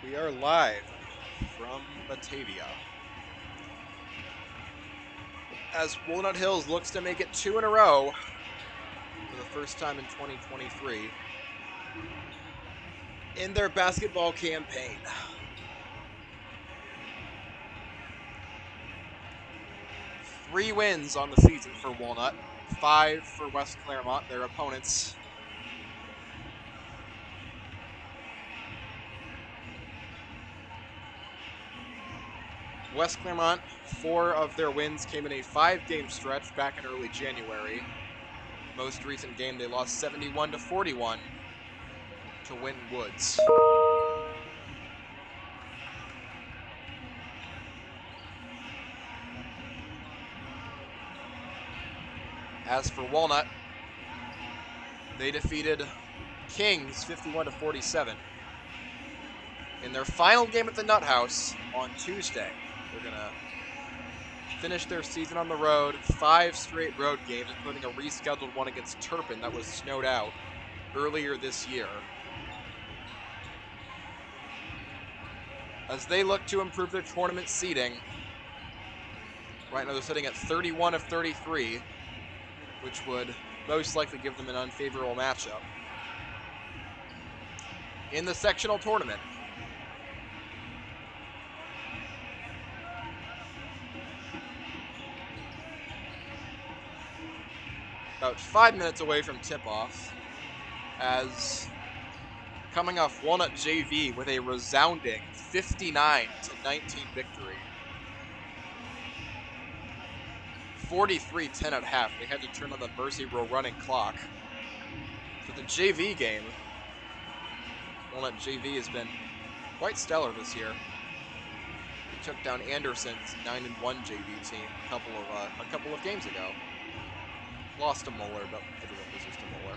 We are live from Batavia as Walnut Hills looks to make it 2 in a row for the first time in 2023 in their basketball campaign. Three wins on the season for Walnut, 5 for West Clermont, their opponents. West Clermont, 4 of their wins came in a 5-game stretch back in early January. Most recent game, they lost 71-41 to Winton Woods. As for Walnut, they defeated Kings 51-47 in their final game at the Nut House on Tuesday. They're going to finish their season on the road, 5 straight road games, including a rescheduled one against Turpin that was snowed out earlier this year. As they look to improve their tournament seeding, right now they're sitting at 31 of 33, which would most likely give them an unfavorable matchup. In the sectional tournament, about 5 minutes away from tip-off, as coming off Walnut JV with a resounding 59-19 victory. 43-10 at half. They had to turn on the Mercy Row running clock. For the JV game, Walnut JV has been quite stellar this year. He took down Anderson's 9-1 JV team a couple of games ago. Lost to Muller, but everyone loses to Muller.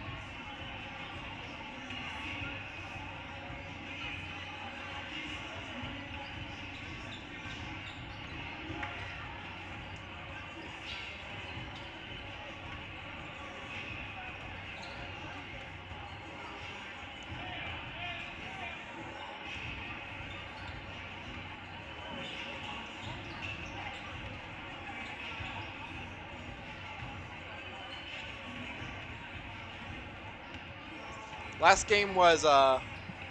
Last game was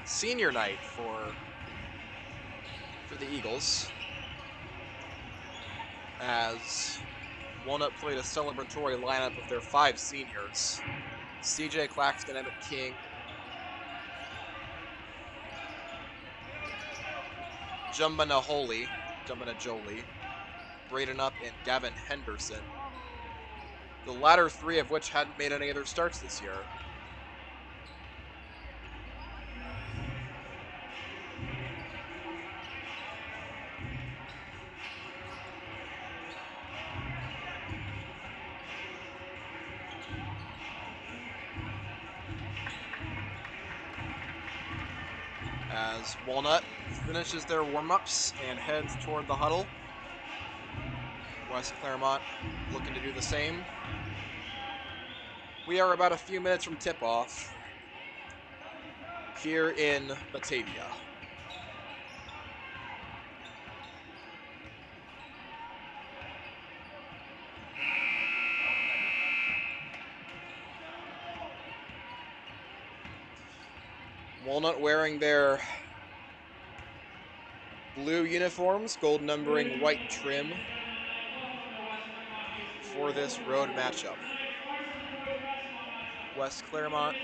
senior night for the Eagles, as Walnut played a celebratory lineup of their 5 seniors: CJ Claxton, Emmett King, Jumbana Jolie, Braden Up, and Gavin Henderson. The latter 3 of which hadn't made any other starts this year. As Walnut finishes their warm-ups and heads toward the huddle, West Clermont looking to do the same. We are about a few minutes from tip-off here in Batavia. Walnut wearing their blue uniforms, gold numbering, white trim for this road matchup. West Clermont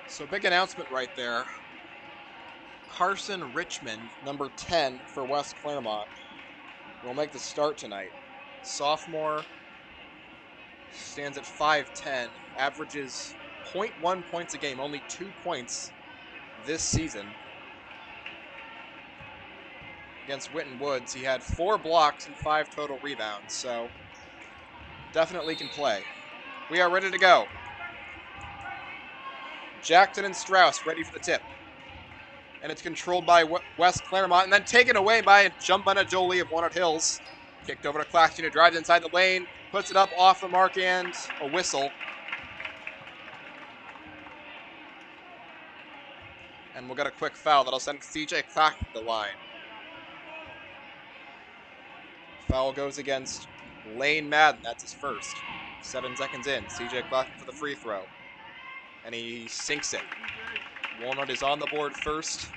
So big announcement right there. Carson Richmond, number 10 for West Clermont, will make the start tonight. Sophomore, stands at 5'10", averages 0.1 points a game, only 2 points this season. Against Winton Woods, he had 4 blocks and 5 total rebounds, so definitely can play. We are ready to go. Jackson and Strauss ready for the tip. And it's controlled by West Clermont, and then taken away by a jump on a Jolie of Walnut Hills. Kicked over to Claxton, who drives inside the lane, puts it up off the mark, and a whistle. And we'll get a quick foul that'll send CJ Claxton to the line. Foul goes against Lane Madden. That's his first. 7 seconds in. CJ Claxton for the free throw. And he sinks it. Walnut is on the board first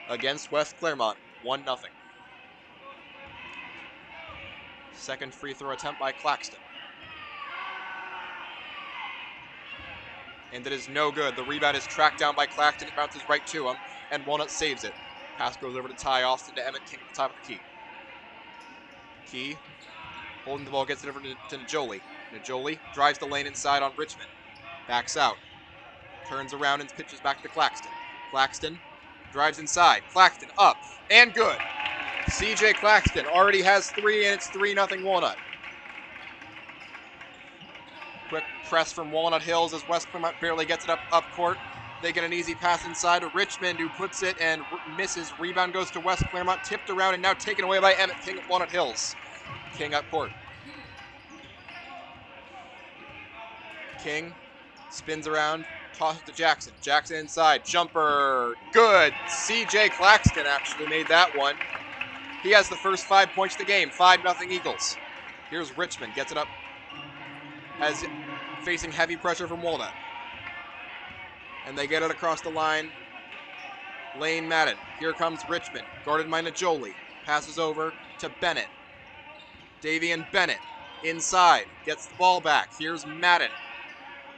against West Clermont. 1-0. Second free throw attempt by Claxton. And it is no good. The rebound is tracked down by Claxton. It bounces right to him, and Walnut saves it. Pass goes over to Ty Austin to Emmett King at the top of the key. Key, holding the ball, gets it over to Najoli. Najoli drives the lane inside on Richmond. Backs out. Turns around and pitches back to Claxton. Claxton drives inside. Claxton up, and good. CJ Claxton already has 3, and it's 3-0 Walnut. Quick press from Walnut Hills as West Clermont barely gets it up court. They get an easy pass inside to Richmond, who puts it and misses. Rebound goes to West Clermont, tipped around and now taken away by Emmett King at Walnut Hills. King up court. King spins around, tosses to Jackson. Jackson inside, jumper, good. CJ Claxton actually made that one. He has the first 5 points of the game, 5-0 Eagles. Here's Richmond, gets it up as facing heavy pressure from Walnut. And they get it across the line. Lane Madden. Here comes Richmond, guarded by Najoli. Passes over to Bennett. Davian Bennett inside, gets the ball back. Here's Madden.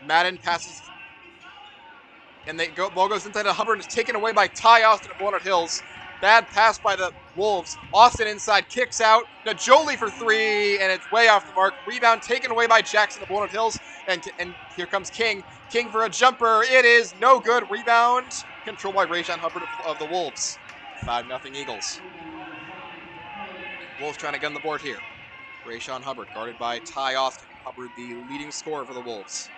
Madden passes, and ball goes inside to Hubbard and is taken away by Ty Austin of Walnut Hills. Bad pass by the Wolves. Austin inside, kicks out. Najoli for 3, and it's way off the mark. Rebound taken away by Jackson of Walnut Hills, and here comes King. King for a jumper. It is no good. Rebound controlled by Rayshawn Hubbard of the Wolves. 5-0 Eagles. Wolves trying to gun the board here. Rayshawn Hubbard guarded by Ty Austin. Hubbard the leading scorer for the Wolves.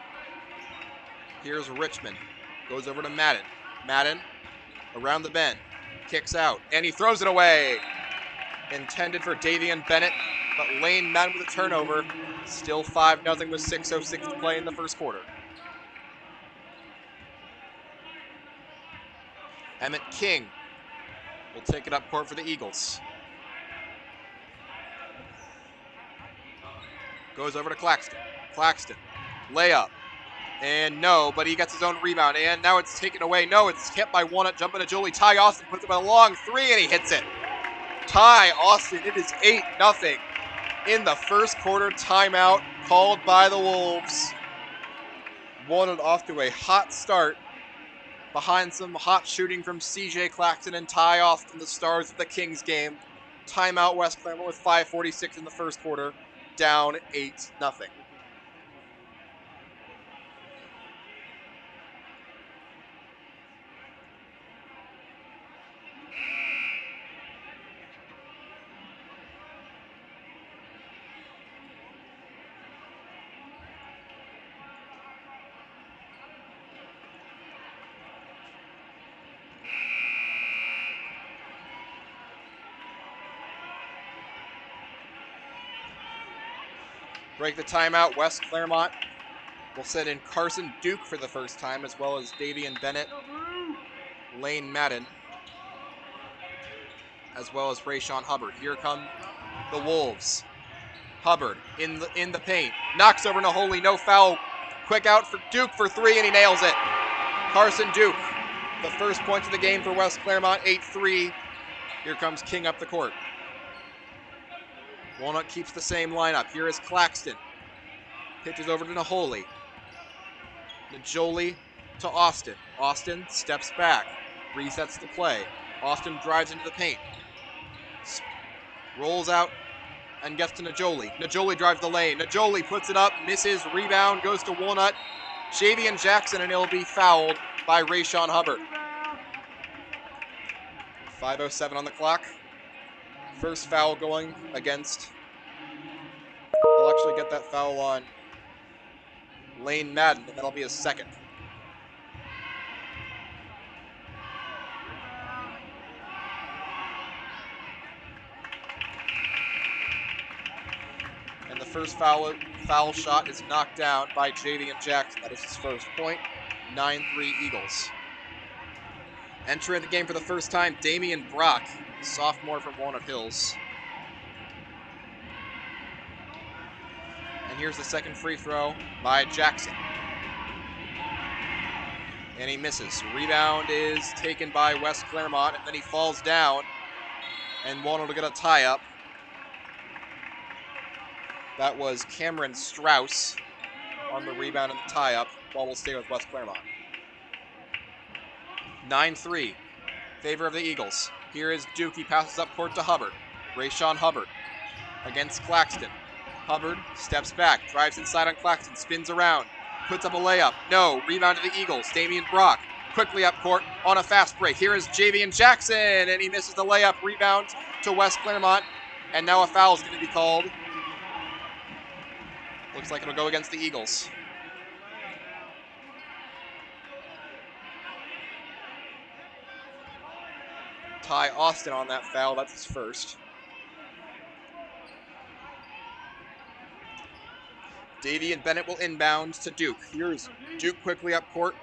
Here's Richmond. Goes over to Madden. Madden around the bend. Kicks out, and he throws it away. Intended for Davian Bennett, but Lane Madden with a turnover. Still 5-0 with 6:06 to play in the first quarter. Emmett King will take it up court for the Eagles. Goes over to Claxton. Claxton, layup. And no, but he gets his own rebound. And now it's taken away. No, it's kept by Walnut. Jumping to Jolie. Ty Austin puts up a long 3, and he hits it. Ty Austin, it is 8-0 in the first quarter. Timeout called by the Wolves. Walnut off to a hot start behind some hot shooting from CJ Claxton and Ty Austin, the stars of the Kings game. Timeout West Clermont with 5:46 in the first quarter. Down 8-0. Break the timeout. West Clermont will send in Carson Duke for the first time, as well as Davian Bennett, Lane Madden, as well as Rayshawn Hubbard. Here come the Wolves. Hubbard in the paint. Knocks over Naholi. No foul. Quick out for Duke for 3, and he nails it. Carson Duke, the first point of the game for West Clermont, 8-3. Here comes King up the court. Walnut keeps the same lineup. Here is Claxton. Pitches over to Naholi. Najoli to Austin. Austin steps back, resets the play. Austin drives into the paint, rolls out, and gets to Najoli. Najoli drives the lane. Najoli puts it up, misses, rebound, goes to Walnut. Javian Jackson, and he'll be fouled by Rayshon Hubbard. 5:07 on the clock. First foul going against. He'll actually get that foul on Lane Madden, and that'll be his second. And the first foul shot is knocked down by Javian Jackson. That is his first point. 9-3 Eagles. Entering the game for the first time, Damian Brock, sophomore from Walnut Hills. And here's the second free throw by Jackson. And he misses. Rebound is taken by West Clermont, and then he falls down. And Walnut will get a tie-up. That was Cameron Strauss on the rebound and the tie-up. Ball will stay with West Clermont. 9-3, favor of the Eagles. Here is Duke. He passes up court to Hubbard. Rayshon Hubbard against Claxton. Hubbard steps back, drives inside on Claxton, spins around, puts up a layup. No, rebound to the Eagles. Damian Brock quickly up court on a fast break. Here is Javian Jackson, and he misses the layup. Rebound to West Clermont, and now a foul is going to be called. Looks like it'll go against the Eagles. Ty Austin on that foul. That's his first. Davian Bennett will inbound to Duke. Here's Duke quickly up court.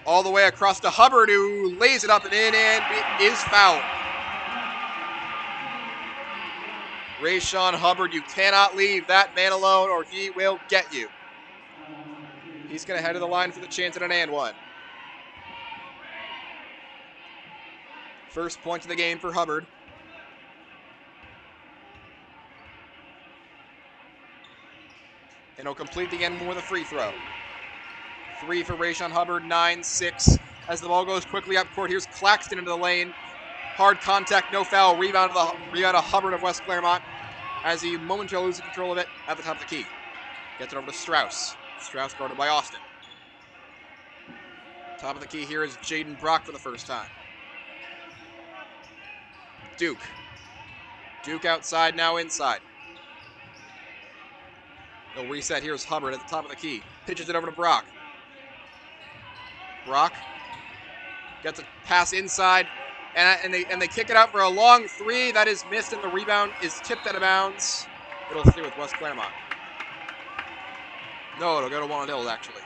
All the way across to Hubbard, who lays it up and in and is fouled. Rayshon Hubbard, you cannot leave that man alone or he will get you. He's going to head to the line for the chance at an and one. First point of the game for Hubbard. And he'll complete the end with a free throw. 3 for Rayshon Hubbard, 9-6. As the ball goes quickly up court, here's Claxton into the lane. Hard contact, no foul. Rebound to Hubbard of West Clermont as he momentarily loses control of it at the top of the key. Gets it over to Strauss. Strauss guarded by Austin. Top of the key here is Jaden Brock for the first time. Duke. Duke outside, now inside. They'll reset. Here's Hubbard at the top of the key. Pitches it over to Brock. Brock gets a pass inside, and they kick it out for a long three. That is missed, and the rebound is tipped out of bounds. It'll stay with West Clermont. No, it'll go to Walnut Hills, actually.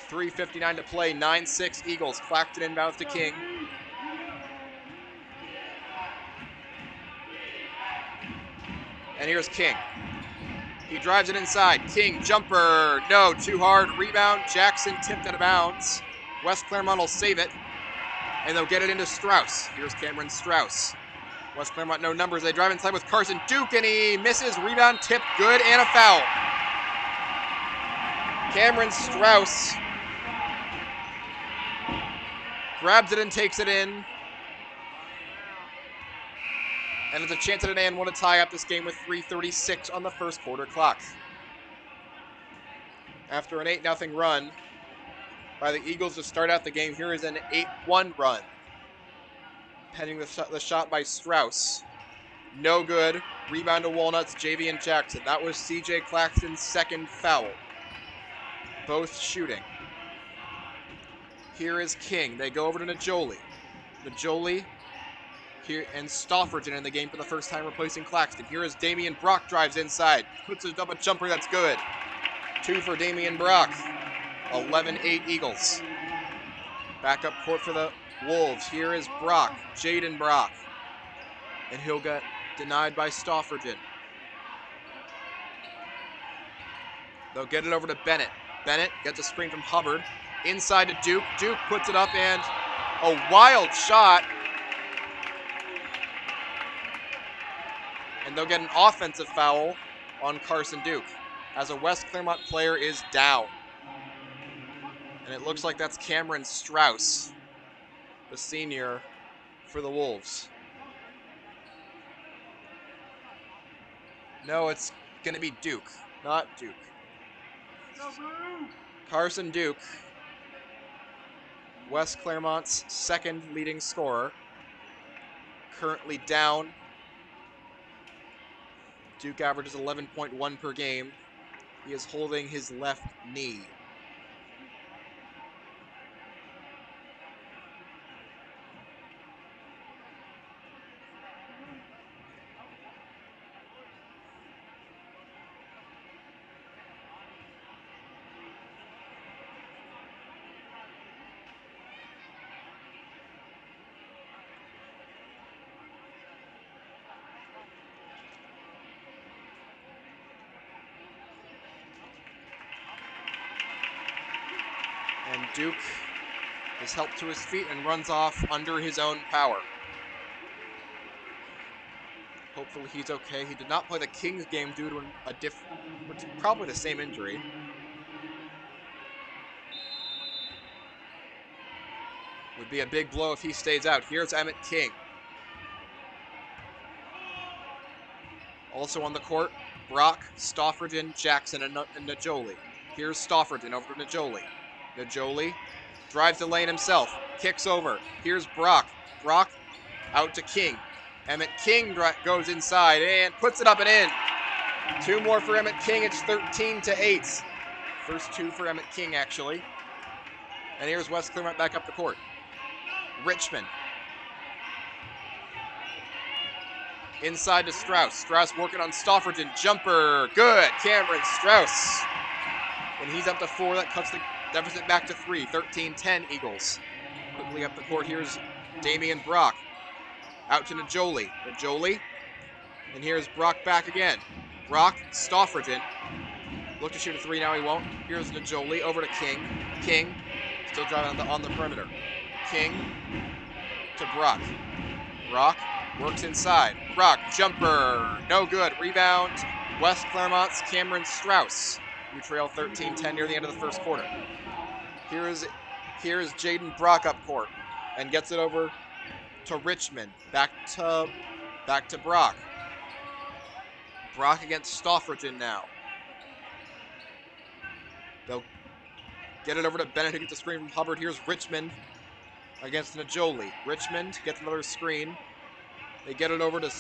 3:59 to play. 9-6 Eagles. Claxton inbounds to King. And here's King. He drives it inside. King, jumper. No, too hard. Rebound. Jackson tipped out of bounds. West Clermont will save it. And they'll get it into Strauss. Here's Cameron Strauss. West Clermont, no numbers. They drive inside with Carson Duke, and he misses. Rebound, tip, good, and a foul. Cameron Strauss grabs it and takes it in. And it's a chance at an and one to tie up this game with 3:36 on the first quarter clock. After an 8-0 run by the Eagles to start out the game, here is an 8-1 run. Pending the shot by Strauss. No good. Rebound to Walnuts, Javian Jackson. That was CJ Claxton's second foul. Both shooting. Here is King. They go over to Najoli. Najoli here, and Stofferton in the game for the first time, replacing Claxton. Here is Damian Brock, drives inside. Puts a double jumper, that's good. 2 for Damian Brock. 11-8 Eagles. Back up court for the Wolves. Here is Brock, Jaden Brock. And he'll get denied by Stofferton. They'll get it over to Bennett. Bennett gets a screen from Hubbard. Inside to Duke. Duke puts it up and a wild shot. And they'll get an offensive foul on Carson Duke as a West Clermont player is down. And it looks like that's Cameron Strauss, the senior for the Wolves. No, it's going to be Duke, not Duke. Carson Duke, West Clermont's second leading scorer, currently down. Duke averages 11.1 per game. He is holding his left knee. And Duke is helped to his feet and runs off under his own power. Hopefully he's okay. He did not play the Kings game due to probably the same injury. Would be a big blow if he stays out. Here's Emmett King. Also on the court, Brock, Stoffordin, Jackson, and Najoli. Here's Stoffordin over to Najoli. Najoli drives the lane himself, kicks over. Here's Brock. Brock out to King. Emmett King goes inside and puts it up and in. Two more for Emmett King. It's 13-8. First two for Emmett King, actually. And here's West Clermont back up the court. Richmond. Inside to Strauss. Strauss working on Stoffordin. Jumper. Good. Cameron Strauss. And he's up to 4. That cuts the deficit back to 3. 13-10 Eagles. Quickly up the court. Here's Damian Brock. Out to Najoli. Najoli. And here's Brock back again. Brock. Stoffordin. Look to shoot a 3. Now he won't. Here's Najoli. Over to King. King. Still driving on the perimeter. King to Brock. Brock works inside. Brock, jumper, no good. Rebound, West Clermont's Cameron Strauss. You trail 13-10 near the end of the first quarter. Here's Jaden Brock up court and gets it over to Richmond. Back to Brock. Brock against Stoffordin now. They'll get it over to Bennett, who gets a screen from Hubbard. Here's Richmond against Najoli. Richmond gets another screen. They get it over to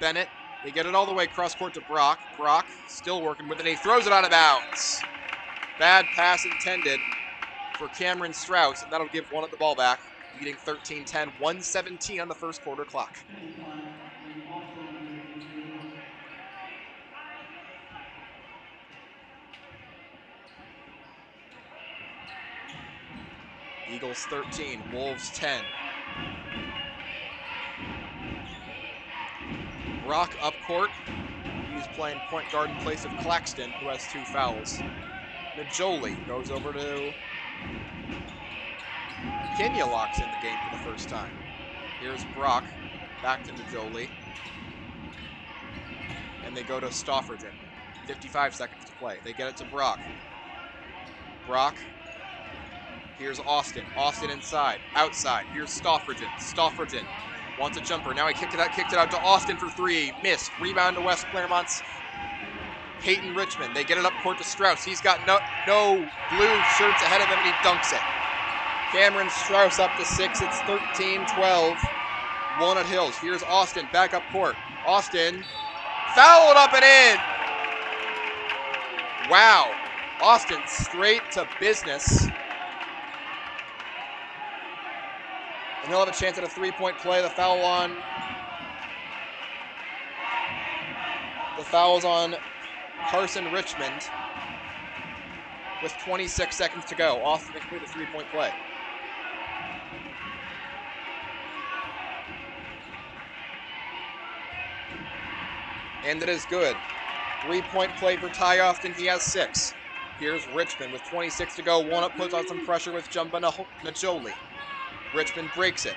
Bennett. They get it all the way cross court to Brock. Brock still working with it. He throws it out of bounds. Bad pass intended for Cameron Strauss, and that'll give one at the ball back, leading 13-10, 1:17 on the first quarter clock. Eagles 13, Wolves 10. Brock up court. He's playing point guard in place of Claxton, who has 2 fouls. Najoli goes over to Kenya, locks in the game for the first time. Here's Brock, back to Najoli. And they go to Stoffordin. 55 seconds to play. They get it to Brock. Brock. Here's Austin. Austin inside. Outside. Here's Stoffordin. Stoffordin wants a jumper. Now he kicked it out to Austin for 3. Missed. Rebound to West Clermont's Peyton Richmond. They get it up court to Strauss. He's got no blue shirts ahead of him, and he dunks it. Cameron Strauss up to 6. It's 13-12. Walnut Hills. Here's Austin back up court. Austin fouled up and in. Wow. Austin straight to business. And he'll have a chance at a 3-point play. The foul's on Carson Richmond with 26 seconds to go. Austin can complete a 3-point play. And it is good. 3-point play for Ty Austin. He has 6. Here's Richmond with 26 to go. Walnut puts on some pressure with Jumba Najoli. Richmond breaks it.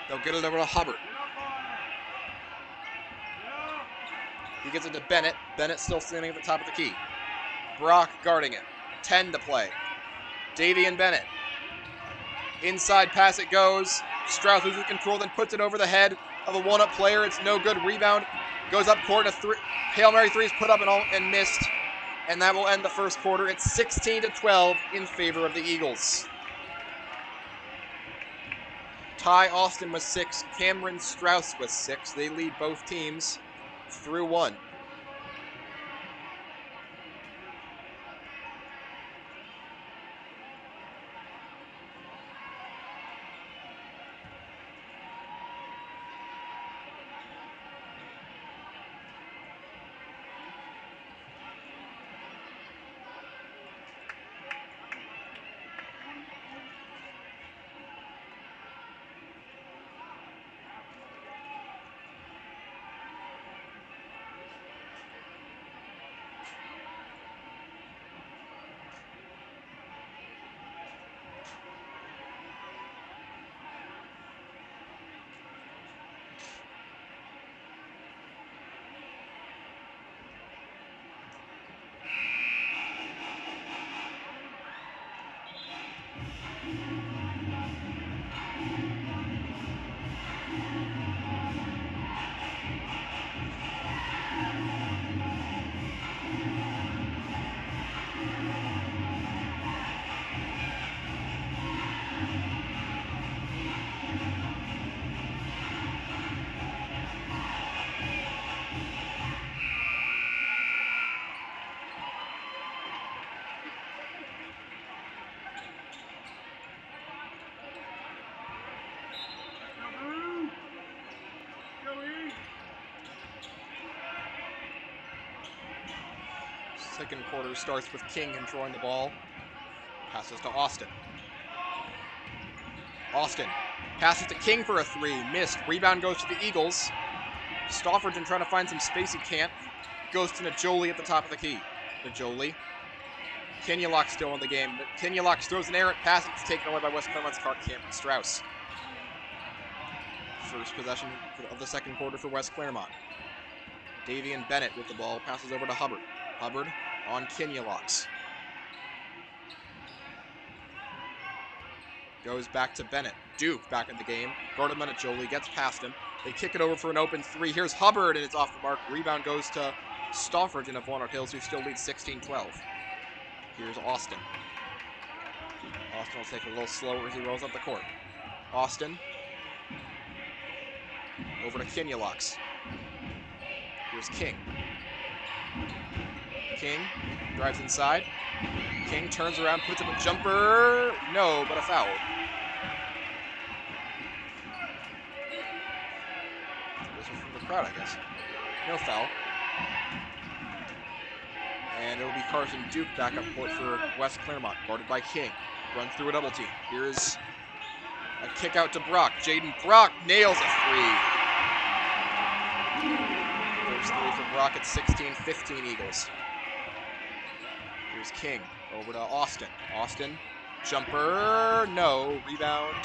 They'll get it over to Hubbard. He gets it to Bennett. Bennett still standing at the top of the key. Brock guarding it. 10 to play. Davian Bennett. Inside pass it goes. Strauss loses control, then puts it over the head of a Walnut player. It's no good. Rebound goes up court. Hail Mary three is put up and missed. And that will end the first quarter. It's 16-12 in favor of the Eagles. Ty Austin with 6. Cameron Strauss with 6. They lead both teams through 1. Second quarter starts with King controlling the ball. Passes to Austin. Austin passes to King for a 3. Missed. Rebound goes to the Eagles. Stofferton trying to find some space. He can't. Goes to Najoli at the top of the key. Najoli. Kenyalok still in the game. Kenyalok throws an errant pass. It's taken away by West Clermont's Cameron Strauss. First possession of the second quarter for West Clermont. Davian Bennett with the ball. Passes over to Hubbard. Hubbard on Kenyaloks. Goes back to Bennett. Duke back in the game. Guarded by Najoli. Gets past him. They kick it over for an open 3. Here's Hubbard, and it's off the mark. Rebound goes to Stofferton of Walnut Hills, who still leads 16-12. Here's Austin. Austin will take it a little slower as he rolls up the court. Austin. Over to Kenyaloks. Here's King. King drives inside. King turns around, puts up a jumper. No, but a foul. This was from the crowd, I guess. No foul. And it'll be Carson Duke back up court for West Clermont, guarded by King. Runs through a double team. Here's a kick out to Brock. Jaden Brock nails a 3. First 3 for Brock at 16-15 Eagles. Here's King over to Austin. Austin, jumper, no. Rebound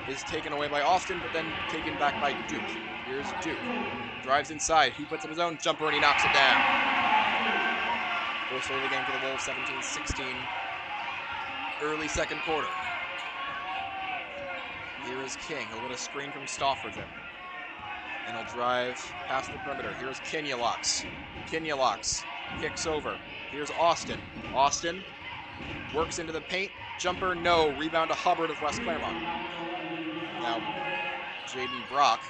is taken away by Austin, but then taken back by Duke. Here's Duke. Drives inside. He puts up his own jumper and he knocks it down. First early game for the Wolves, 17-16. Early second quarter. Here is King. He'll get a screen from Stofferton. And he'll drive past the perimeter. Here's Kenyaloks. Kenyaloks kicks over. Here's Austin. Austin works into the paint. Jumper, no. Rebound to Hubbard of West Clermont. Now, Jaden Brock.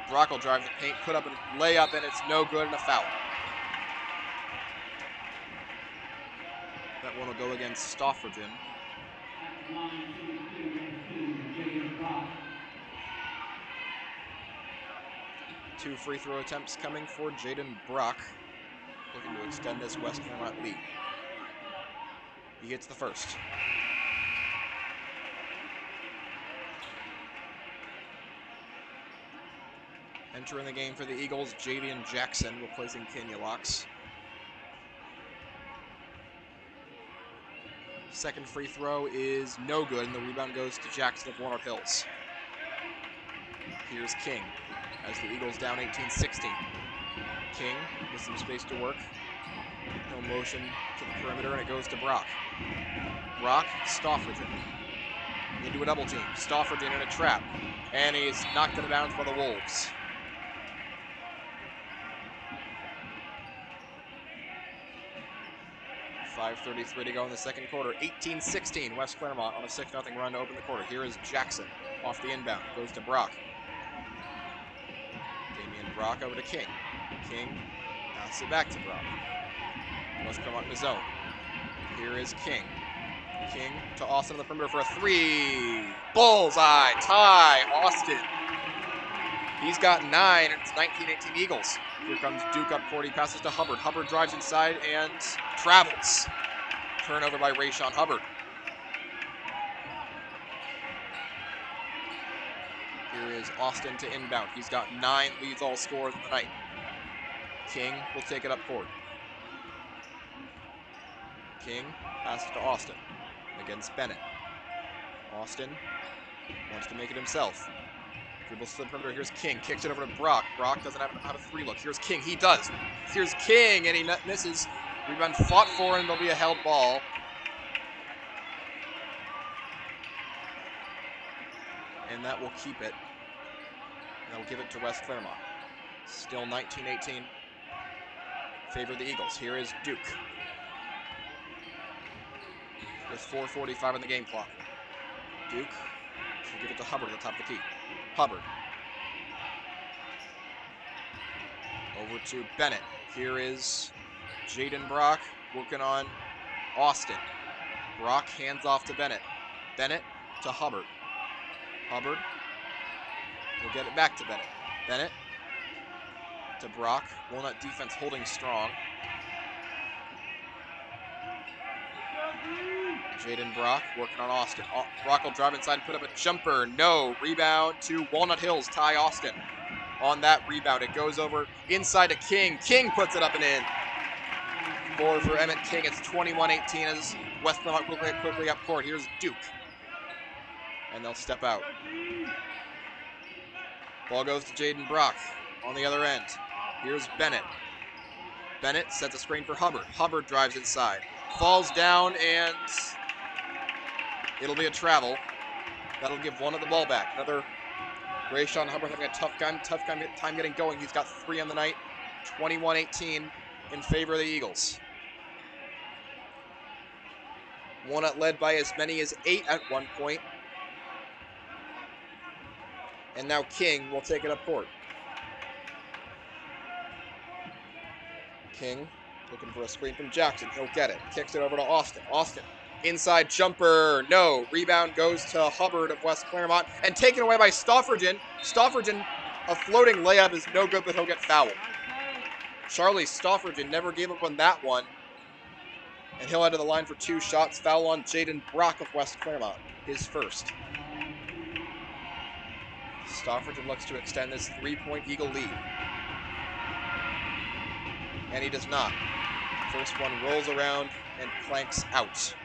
Brock will drive the paint, put up a layup, and it's no good and a foul. That one will go against Stofferton. Two free throw attempts coming for Jaden Brock, looking to extend this West Clermont lead. He gets the first. Entering the game for the Eagles, Javian Jackson replacing Kenyaloks. Second free throw is no good, and the rebound goes to Jackson of Walnut Hills. Here's King as the Eagles down 18-16. King with some space to work. No motion to the perimeter, and it goes to Brock. Brock, Stoffridgen. Into a double team. Stoffridgen in a trap. And he's knocked out of bounds by the Wolves. .5:33 to go in the second quarter. 18-16, West Clermont on a 6-0 run to open the quarter. Here is Jackson off the inbound. Goes to Brock. Damian Brock over to King. King passes it back to Brock. West Clermont in the zone. Here is King. King to Austin on the perimeter for a three. Bullseye. Tie. Austin. He's got 9, and it's 19-18 Eagles. Here comes Duke up court. He passes to Hubbard. Hubbard drives inside and travels. Turnover by Rayshon Hubbard. Here is Austin to inbound. He's got 9, leads all scores of the night. King will take it up court. King passes to Austin against Bennett. Austin wants to make it himself. Dribbles to the perimeter. Here's King. Kicks it over to Brock. Brock doesn't have a 3 look. Here's King. He does. Here's King, and he misses. Rebound fought for, and there'll be a held ball. And that will keep it. That will give it to West Clermont. Still 19-18. Favor the Eagles. Here is Duke. There's 4:45 on the game clock. Duke will give it to Hubbard at the top of the key. Hubbard. Over to Bennett. Here is Jaden Brock working on Austin. Brock hands off to Bennett. Bennett to Hubbard. Hubbard will get it back to Bennett. Bennett to Brock. Walnut defense holding strong. Jaden Brock working on Austin. Brock will drive inside and put up a jumper. No. Rebound to Walnut Hills. Ty Austin on that rebound. It goes over inside to King. King puts it up and in. Forward for Emmett King. It's 21-18 as West Clermont quickly up court. Here's Duke. And they'll step out. Ball goes to Jaden Brock on the other end. Here's Bennett. Bennett sets a screen for Hubbard. Hubbard drives inside. Falls down, and it'll be a travel. That'll give one of the ball back. Another Rayshon Hubbard having a tough time getting going. He's got 3 on the night. 21-18 in favor of the Eagles. Walnut led by as many as 8 at one point. And now King will take it up court. King looking for a screen from Jackson. He'll get it. Kicks it over to Austin. Austin. Inside jumper. No. Rebound goes to Hubbard of West Clermont. And taken away by Stoffridgen. Stoffridgen, a floating layup is no good, but he'll get fouled. Charlie Stoffridgen never gave up on that one. And he'll head to the line for 2 shots. Foul on Jaden Brock of West Clermont. His first. Stoffridgen looks to extend this 3-point Eagle lead. And he does not. First one rolls around and clanks out.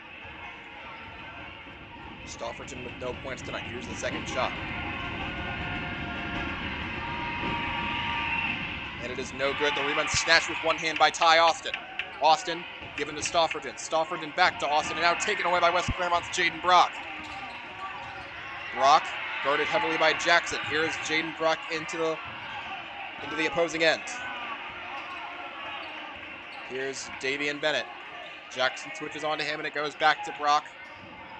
Stoffridgen with no points tonight. Here's the second shot. And it is no good. The rebound snatched with one hand by Ty Austin. Austin given to Stoffridgen. Stoffridgen back to Austin, and now taken away by West Clermont's Jaden Brock. Brock guarded heavily by Jackson. Here is Jaden Brock into the opposing end. Here's Davian Bennett. Jackson switches onto him, and it goes back to Brock.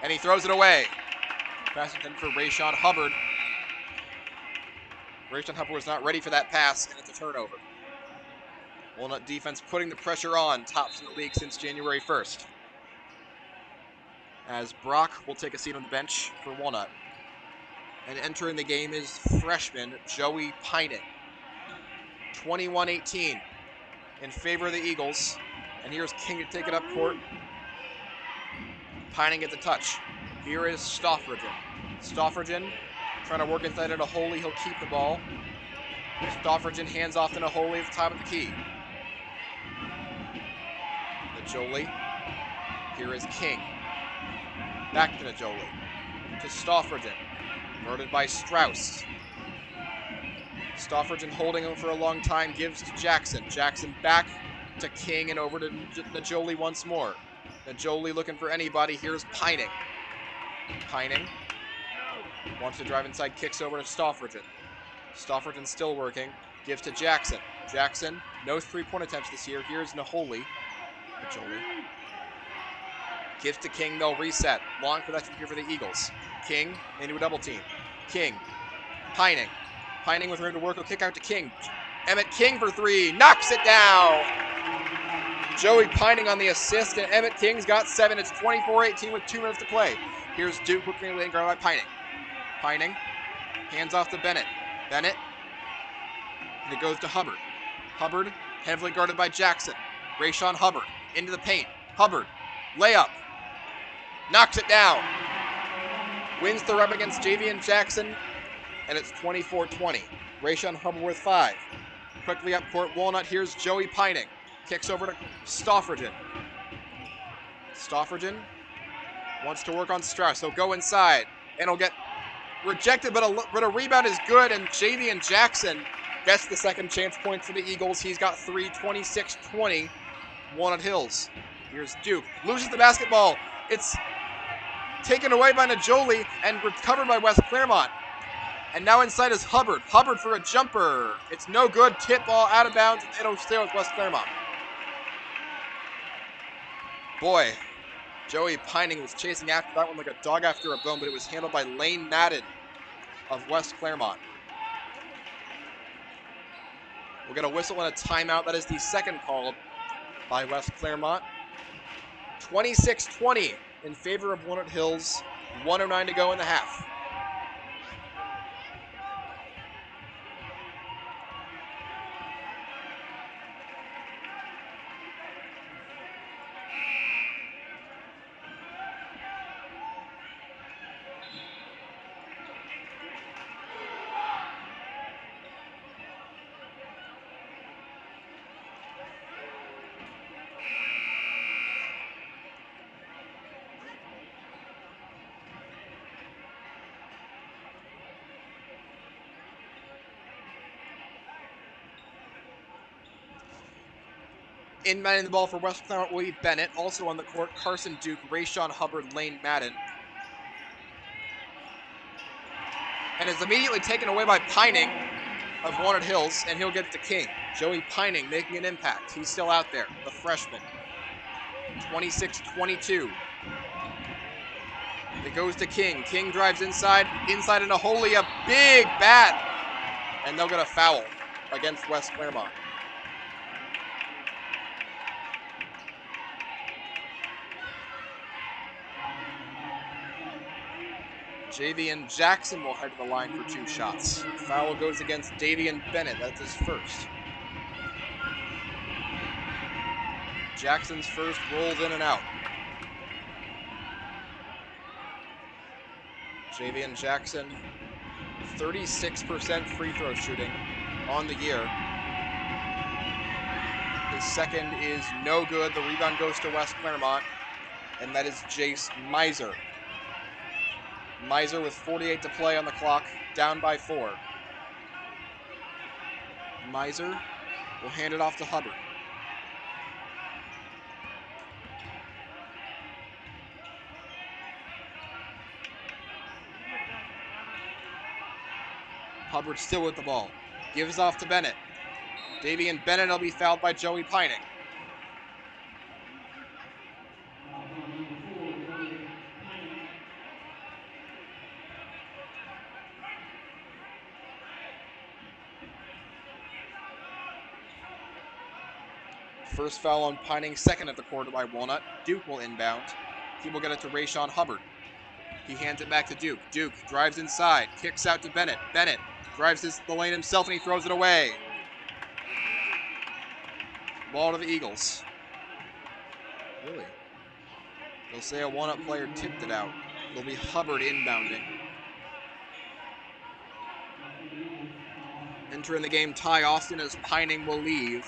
And he throws it away. Pass intended for Rayshon Hubbard. Rayshon Hubbard was not ready for that pass, and it's a turnover. Walnut defense putting the pressure on, tops in the league since January 1st. As Brock will take a seat on the bench for Walnut. And entering the game is freshman Joey Pinan. 21-18 in favor of the Eagles. And here's King to take it up court. Pinan gets a touch. Here is Stoffridgen. Stoffridgen trying to work inside into Holy. He'll keep the ball. Stoffridgen hands off into Holy at the top of the key. Najoli. Here is King. Back to Najoli. To Stoffridgen. Guarded by Strauss. Stoffridgen holding him for a long time. Gives to Jackson. Jackson back to King and over to Najoli once more. Najoli looking for anybody. Here's Pining. Pining wants to drive inside, kicks over to Stofferton. Stofferton still working. Gives to Jackson. Jackson, no three-point attempts this year. Here's Najoli. Gives to King, they'll reset. Long possession here for the Eagles. King into a double team. King. Pining. Pining with room to work. Will kick out to King. Emmett King for three. Knocks it down. Joey Pining on the assist, and Emmett King's got 7. It's 24-18 with 2 minutes to play. Here's Duke quickly lane guarded by Pining. Pining. Hands off to Bennett. Bennett. And it goes to Hubbard. Hubbard heavily guarded by Jackson. Rayshon Hubbard into the paint. Hubbard. Layup. Knocks it down. Wins the rep against Javian Jackson, and it's 24-20. Rayshon Hubbard with 5. Quickly up court, Walnut. Here's Joey Pining. Kicks over to Stofferton. Stofferton wants to work on Strauss. He'll go inside, and he'll get rejected, but a rebound is good, and Javian Jackson gets the second chance point for the Eagles. He's got 3, 26-20, Walnut Hills. Here's Duke. Loses the basketball. It's taken away by Najoli and recovered by West Clermont. And now inside is Hubbard. Hubbard for a jumper. It's no good. Tip ball out of bounds. It'll stay with West Clermont. Boy, Joey Pining was chasing after that one like a dog after a bone, but it was handled by Lane Madden of West Clermont. We'll get a whistle and a timeout. That is the second called by West Clermont. 26-20 in favor of Walnut Hills. 1:09 to go in the half. Inbounding the ball for West Clermont will be Bennett. Also on the court, Carson Duke, Rayshon Hubbard, Lane Madden. And is immediately taken away by Pining of Walnut Hills, and he'll get it to King. Joey Pining making an impact. He's still out there, the freshman. 26-22. It goes to King. King drives inside and a big bat. And they'll get a foul against West Clermont. Javian Jackson will head to the line for 2 shots. Foul goes against Davian Bennett. That's his first. Jackson's first rolls in and out. Javian Jackson, 36% free throw shooting on the year. His second is no good. The rebound goes to West Clermont, and that is Jace Miser. Miser with 48 to play on the clock, down by 4. Miser will hand it off to Hubbard. Hubbard still with the ball. Gives off to Bennett. Davian Bennett will be fouled by Joey Pining. First foul on Pining, second at the quarter by Walnut. Duke will inbound. He will get it to Rayshon Hubbard. He hands it back to Duke. Duke drives inside, kicks out to Bennett. Bennett drives the lane himself and he throws it away. Ball to the Eagles. Really? They'll say a Walnut player tipped it out. It'll be Hubbard inbounding. Entering the game, Ty Austin as Pining will leave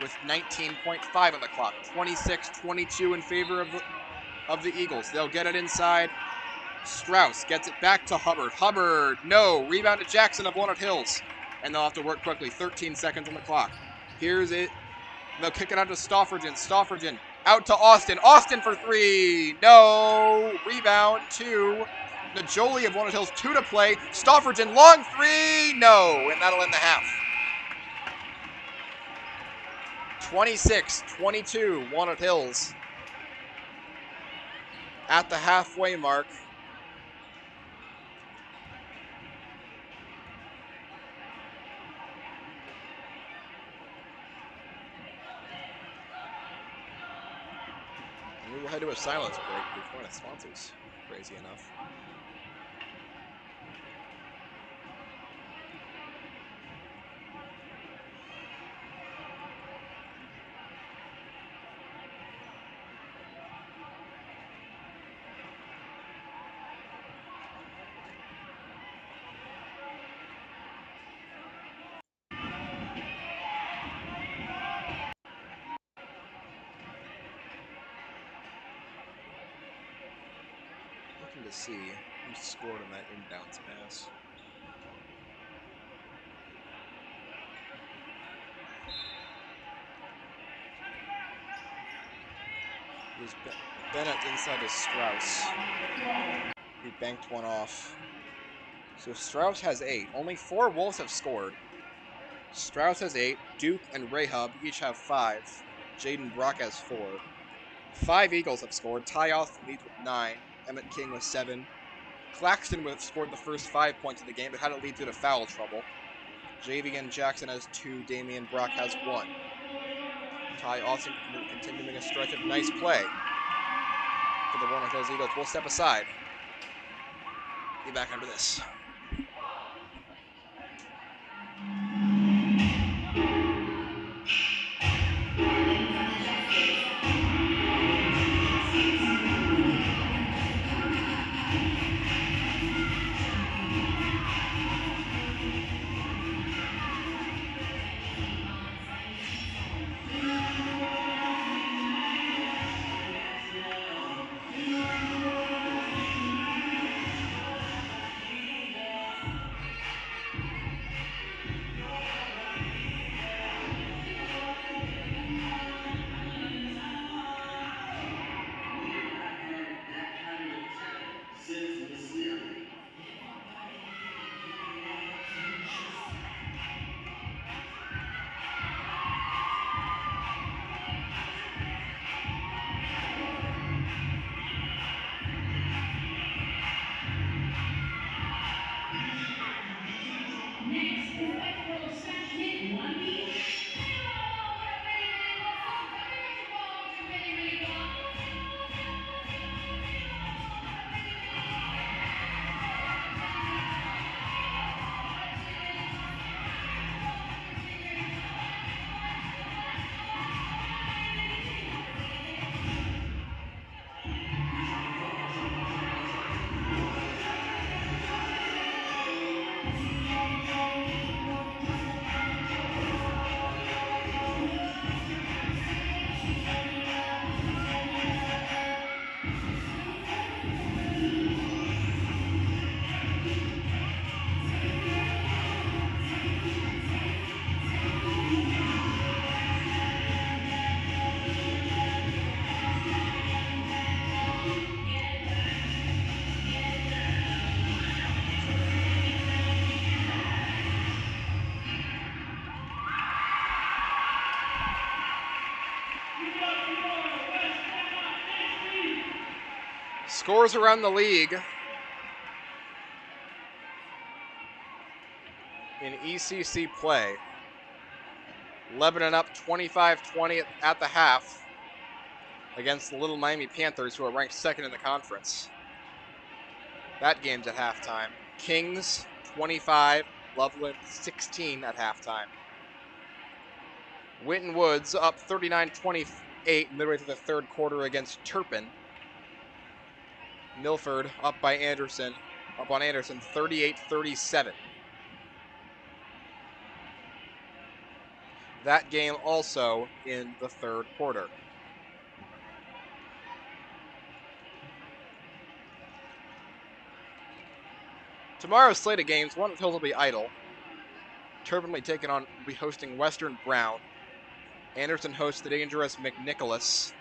with 19.5 on the clock. 26-22 in favor of the Eagles. They'll get it inside. Strauss gets it back to Hubbard. Hubbard, no. Rebound to Jackson of Walnut Hills. And they'll have to work quickly. 13 seconds on the clock. Here's it. They'll kick it out to Stoffergen. Stoffergen out to Austin. Austin for three. No. Rebound to Najoli of Walnut Hills. 2 to play. Stoffergen, long three. No. And that'll end the half. 26-22, Walnut Hills. At the halfway mark. We will head to a silence break before the sponsors. Crazy enough. Looking to see who scored on that inbounds pass. It was Bennett inside to Strauss, who banked one off. So Strauss has 8. Only 4 Wolves have scored. Strauss has 8. Duke and Rahub each have 5. Jaden Brock has 4. 5 Eagles have scored. Ty Austin leads with 9. Emmett King with 7. Claxton would have scored the first 5 points of the game, but had to lead due to foul trouble. Javian Jackson has 2. Damian Brock has 1. Ty Austin continuing a stretch of nice play for the Walnut Hills Eagles. We'll step aside. Be back after this. Scores around the league in ECC play. Lebanon up 25-20 at the half against the Little Miami Panthers, who are ranked 2nd in the conference. That game's at halftime. Kings 25, Loveland 16 at halftime. Winton Woods up 39-28 midway through the 3rd quarter against Turpin. Milford up on Anderson 38-37. That game also in the 3rd quarter. Tomorrow's slate of games, Walnut Hills will be idle. Turpin will be hosting Western Brown. Anderson hosts the dangerous McNicholas.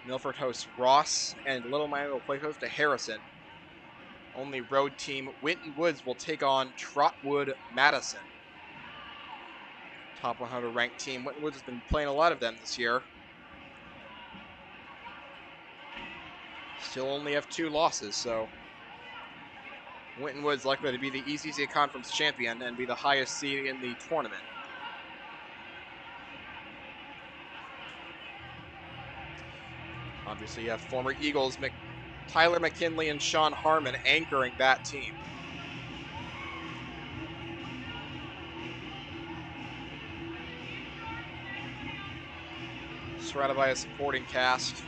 Milford hosts Ross, and Little Miami will play host to Harrison. Only road team Winton Woods will take on Trotwood Madison. Top 100 ranked team. Winton Woods has been playing a lot of them this year. Still only have 2 losses, so Winton Woods likely to be the ECC Conference champion and be the highest seed in the tournament. Obviously, you have former Eagles Tyler McKinley and Sean Harmon anchoring that team. Surrounded by a supporting cast.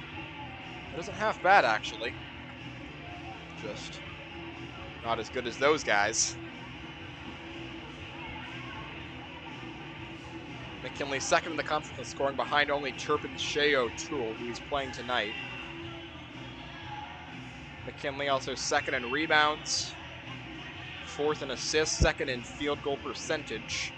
It isn't half bad, actually. Just not as good as those guys. McKinley second in the conference in scoring behind only Turpin Shea O'Toole, who is playing tonight. McKinley also second in rebounds, 4th in assists, 2nd in field goal percentage,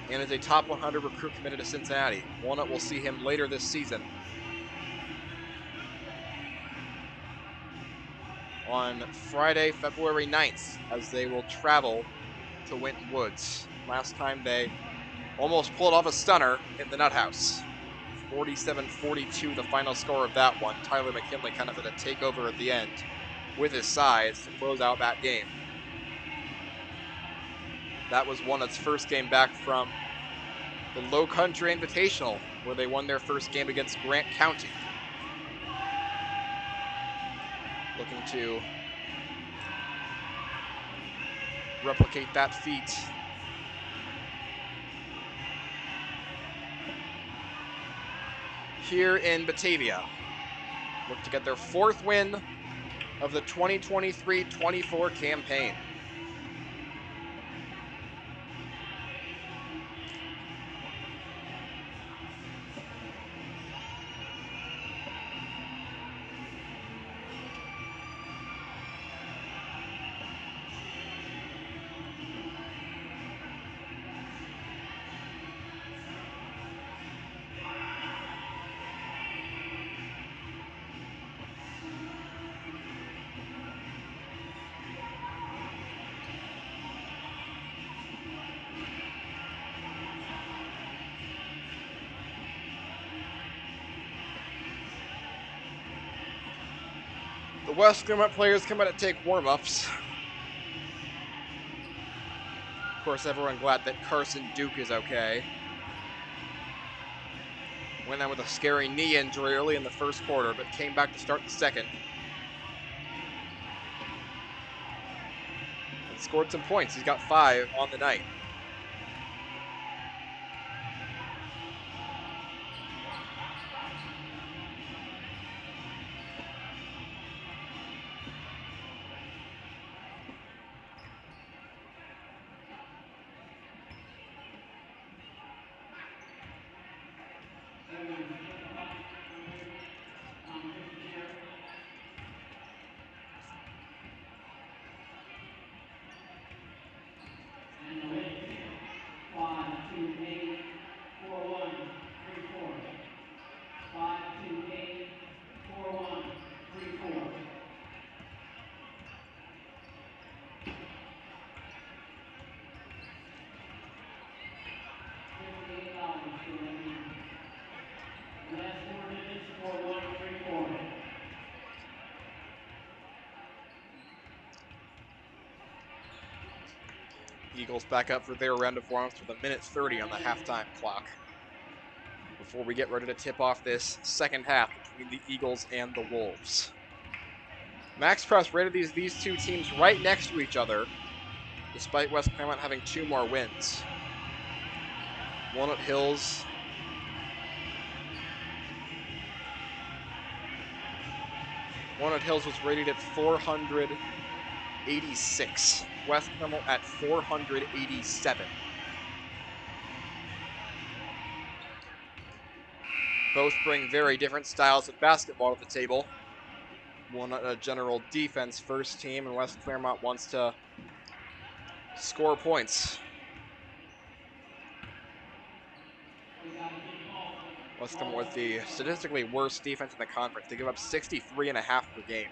and is a top 100 recruit committed to Cincinnati. Walnut will see him later this season on Friday, February 9th, as they will travel to Winton Woods. Last time they almost pulled off a stunner in the Nut House. 47-42 the final score of that one. Tyler McKinley kind of had a takeover at the end with his size to close out that game. That was Walnut's first game back from the Low Country Invitational, where they won their first game against Grant County. Looking to replicate that feat here in Batavia. Look to get their 4th win of the 2023-24 campaign. The West Clermont players come out to take warm-ups. Of course, everyone glad that Carson Duke is okay. Went out with a scary knee injury early in the first quarter, but came back to start the second. And scored some points. He's got 5 on the night. Eagles back up for their round of warm-ups with 1:30 on the halftime clock before we get ready to tip off this second half between the Eagles and the Wolves. Max Press rated these 2 teams right next to each other, despite West Clermont having 2 more wins. Walnut Hills was rated at 486. West Clermont at 487. Both bring very different styles of basketball to the table. Walnut a general defense first team, and West Clermont wants to score points. West Clermont with the statistically worst defense in the conference. They give up 63.5 per game.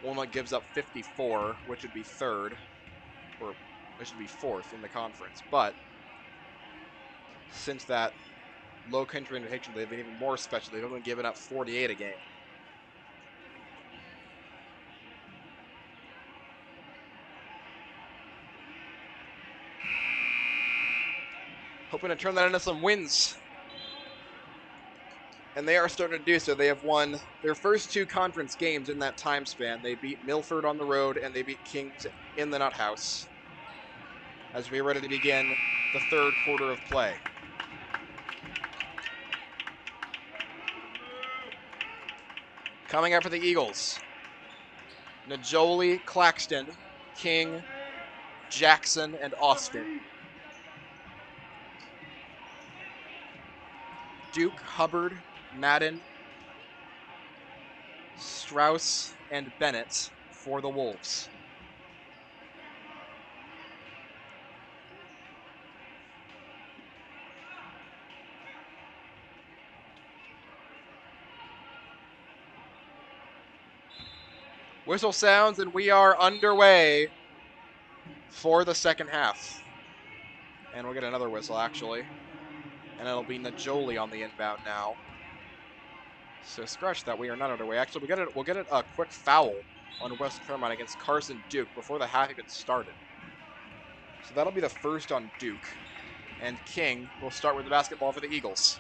Walnut gives up 54, which would be third, or it should be fourth in the conference. But since that low country invitation, they've been even more special. They've only given up 48 a game. Hoping to turn that into some wins. And they are starting to do so. They have won their first 2 conference games in that time span. They beat Milford on the road, and they beat Kings in the Nut House. As we are ready to begin the third quarter of play. Coming out for the Eagles. Najoli, Claxton, King, Jackson, and Austin. Duke, Hubbard, Madden, Strauss, and Bennett for the Wolves. Whistle sounds, and we are underway for the second half. And we'll get another whistle, actually. And it'll be Najoli on the inbound now. So scratch that, we are not underway. Actually, we'll get a quick foul on West Clermont against Carson Duke before the half even started. So that'll be the first on Duke. And King will start with the basketball for the Eagles.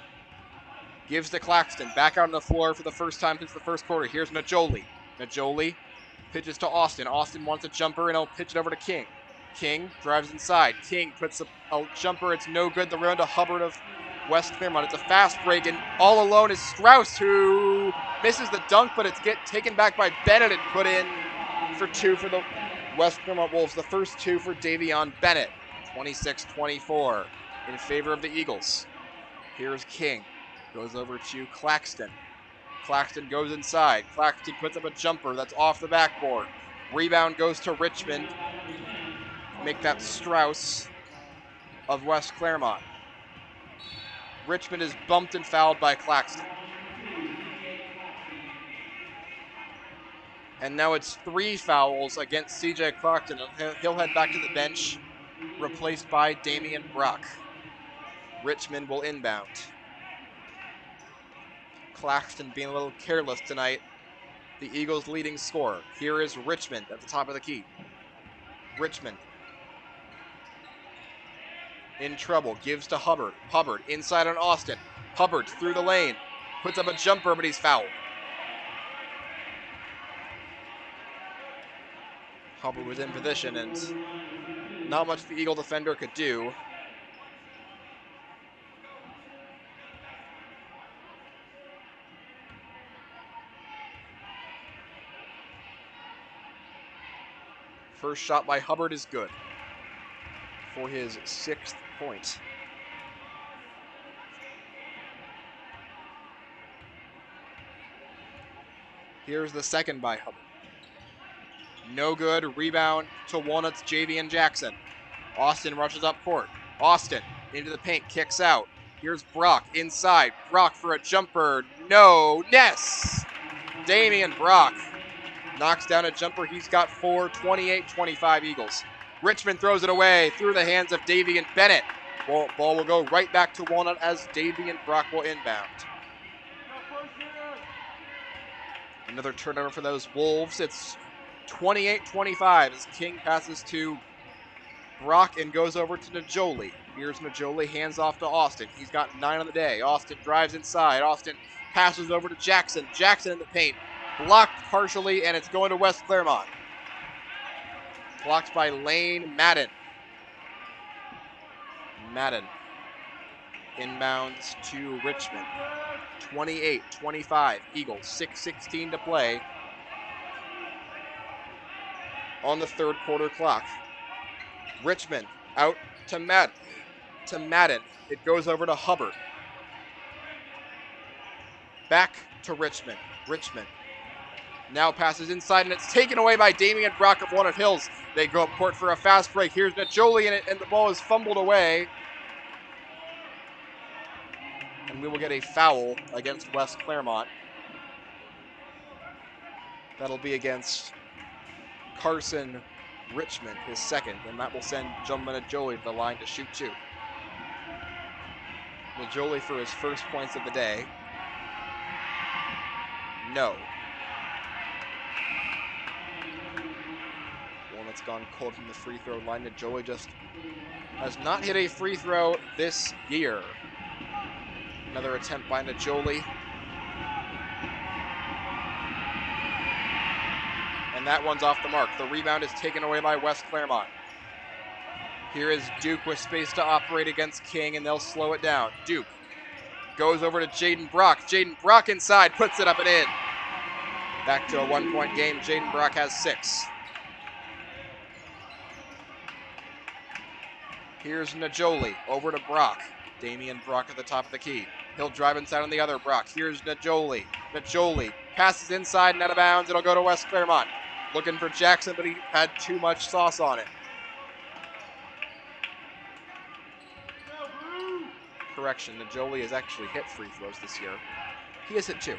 Gives to Claxton, back out on the floor for the first time since the first quarter. Here's Najoli. Najoli pitches to Austin. Austin wants a jumper, and he'll pitch it over to King. King drives inside. King puts a jumper. It's no good. The run to Hubbard of West Clermont. It's a fast break, and all alone is Strauss, who misses the dunk, but it's taken back by Bennett and put in for 2 for the West Clermont Wolves. The first 2 for Davion Bennett. 26-24 in favor of the Eagles. Here's King. Goes over to Claxton. Claxton goes inside. Claxton puts up a jumper that's off the backboard. Rebound goes to Richmond. Make that Strauss of West Clermont. Richmond is bumped and fouled by Claxton. And now it's 3 fouls against CJ Claxton. He'll head back to the bench, replaced by Damian Brock. Richmond will inbound. Claxton being a little careless tonight. The Eagles' leading scorer. Here is Richmond at the top of the key. Richmond in trouble, gives to Hubbard. Hubbard inside on Austin. Hubbard through the lane, puts up a jumper, but he's fouled. Hubbard was in position, and not much the Eagle defender could do. First shot by Hubbard is good for his 6th point. Here's the second by Hubbard. No good. Rebound to Walnut's Javian Jackson. Austin rushes up court. Austin into the paint, kicks out. Here's Brock inside. Brock for a jumper. No. Ness. Damian Brock knocks down a jumper. He's got 4. 28-25 Eagles. Richmond throws it away through the hands of Davian Bennett. Ball will go right back to Walnut as Davian Brock will inbound. Another turnover for those Wolves. It's 28-25 as King passes to Brock and goes over to Najoli. Here's Najoli, hands off to Austin. He's got 9 on the day. Austin drives inside. Austin passes over to Jackson. Jackson in the paint. Blocked partially, and it's going to West Clermont. Blocked by Lane Madden. Madden inbounds to Richmond. 28-25 Eagles. 6:16 to play on the third quarter clock. Richmond out to Madden. It goes over to Hubbard. Back to Richmond. Richmond now passes inside, and it's taken away by Damian Brock of Walnut Hills. They go up court for a fast break. Here's Najoli, and the ball is fumbled away. And we will get a foul against West Clermont. That'll be against Carson Richmond, his second, and that will send Jumba Najoli to the line to shoot two. Najoli for his first points of the day. No. Walnut's gone cold from the free throw line. Najoli just has not hit a free throw this year. Another attempt by Najoli. And that one's off the mark. The rebound is taken away by West Clermont. Here is Duke with space to operate against King, and they'll slow it down. Duke goes over to Jaden Brock. Jaden Brock inside, puts it up and in. Back to a one-point game. Jaden Brock has 6. Here's Najoli over to Brock. Damian Brock at the top of the key. He'll drive inside on the other Brock. Here's Najoli. Najoli passes inside and out of bounds. It'll go to West Clermont. Looking for Jackson, but he had too much sauce on it. Correction, Najoli has actually hit free throws this year. He has hit 2.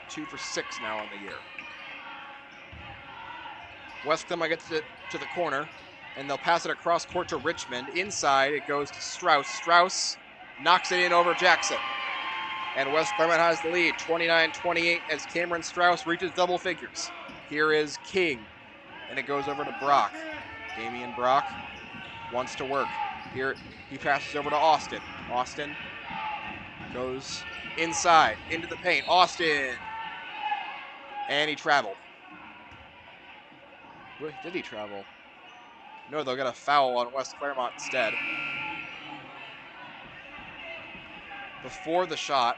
2 for 6 now on the year. West Clermont gets it to the corner, and they'll pass it across court to Richmond. Inside, it goes to Strauss. Strauss knocks it in over Jackson. And West Clermont has the lead, 29-28, as Cameron Strauss reaches double figures. Here is King, and it goes over to Brock. Damian Brock wants to work. Here he passes over to Austin. Austin goes inside, into the paint. Austin, and he traveled. Did he travel? No, they'll get a foul on West Clermont instead. Before the shot,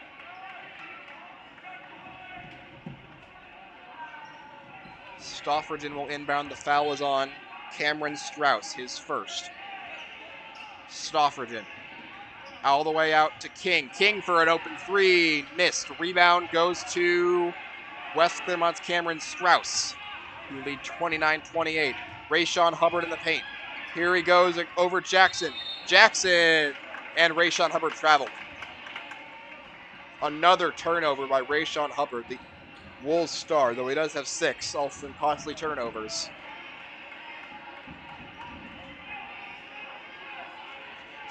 Stoffridgen will inbound. The foul is on Cameron Strauss, his first. Stoffridgen all the way out to King. King for an open 3, missed. Rebound goes to West Clermont's Cameron Strauss, who lead 29-28. Rayshawn Hubbard in the paint. Here he goes over Jackson. Jackson, and Rayshawn Hubbard traveled. Another turnover by Rayshawn Hubbard, the Wolves star, though he does have 6, also some costly turnovers.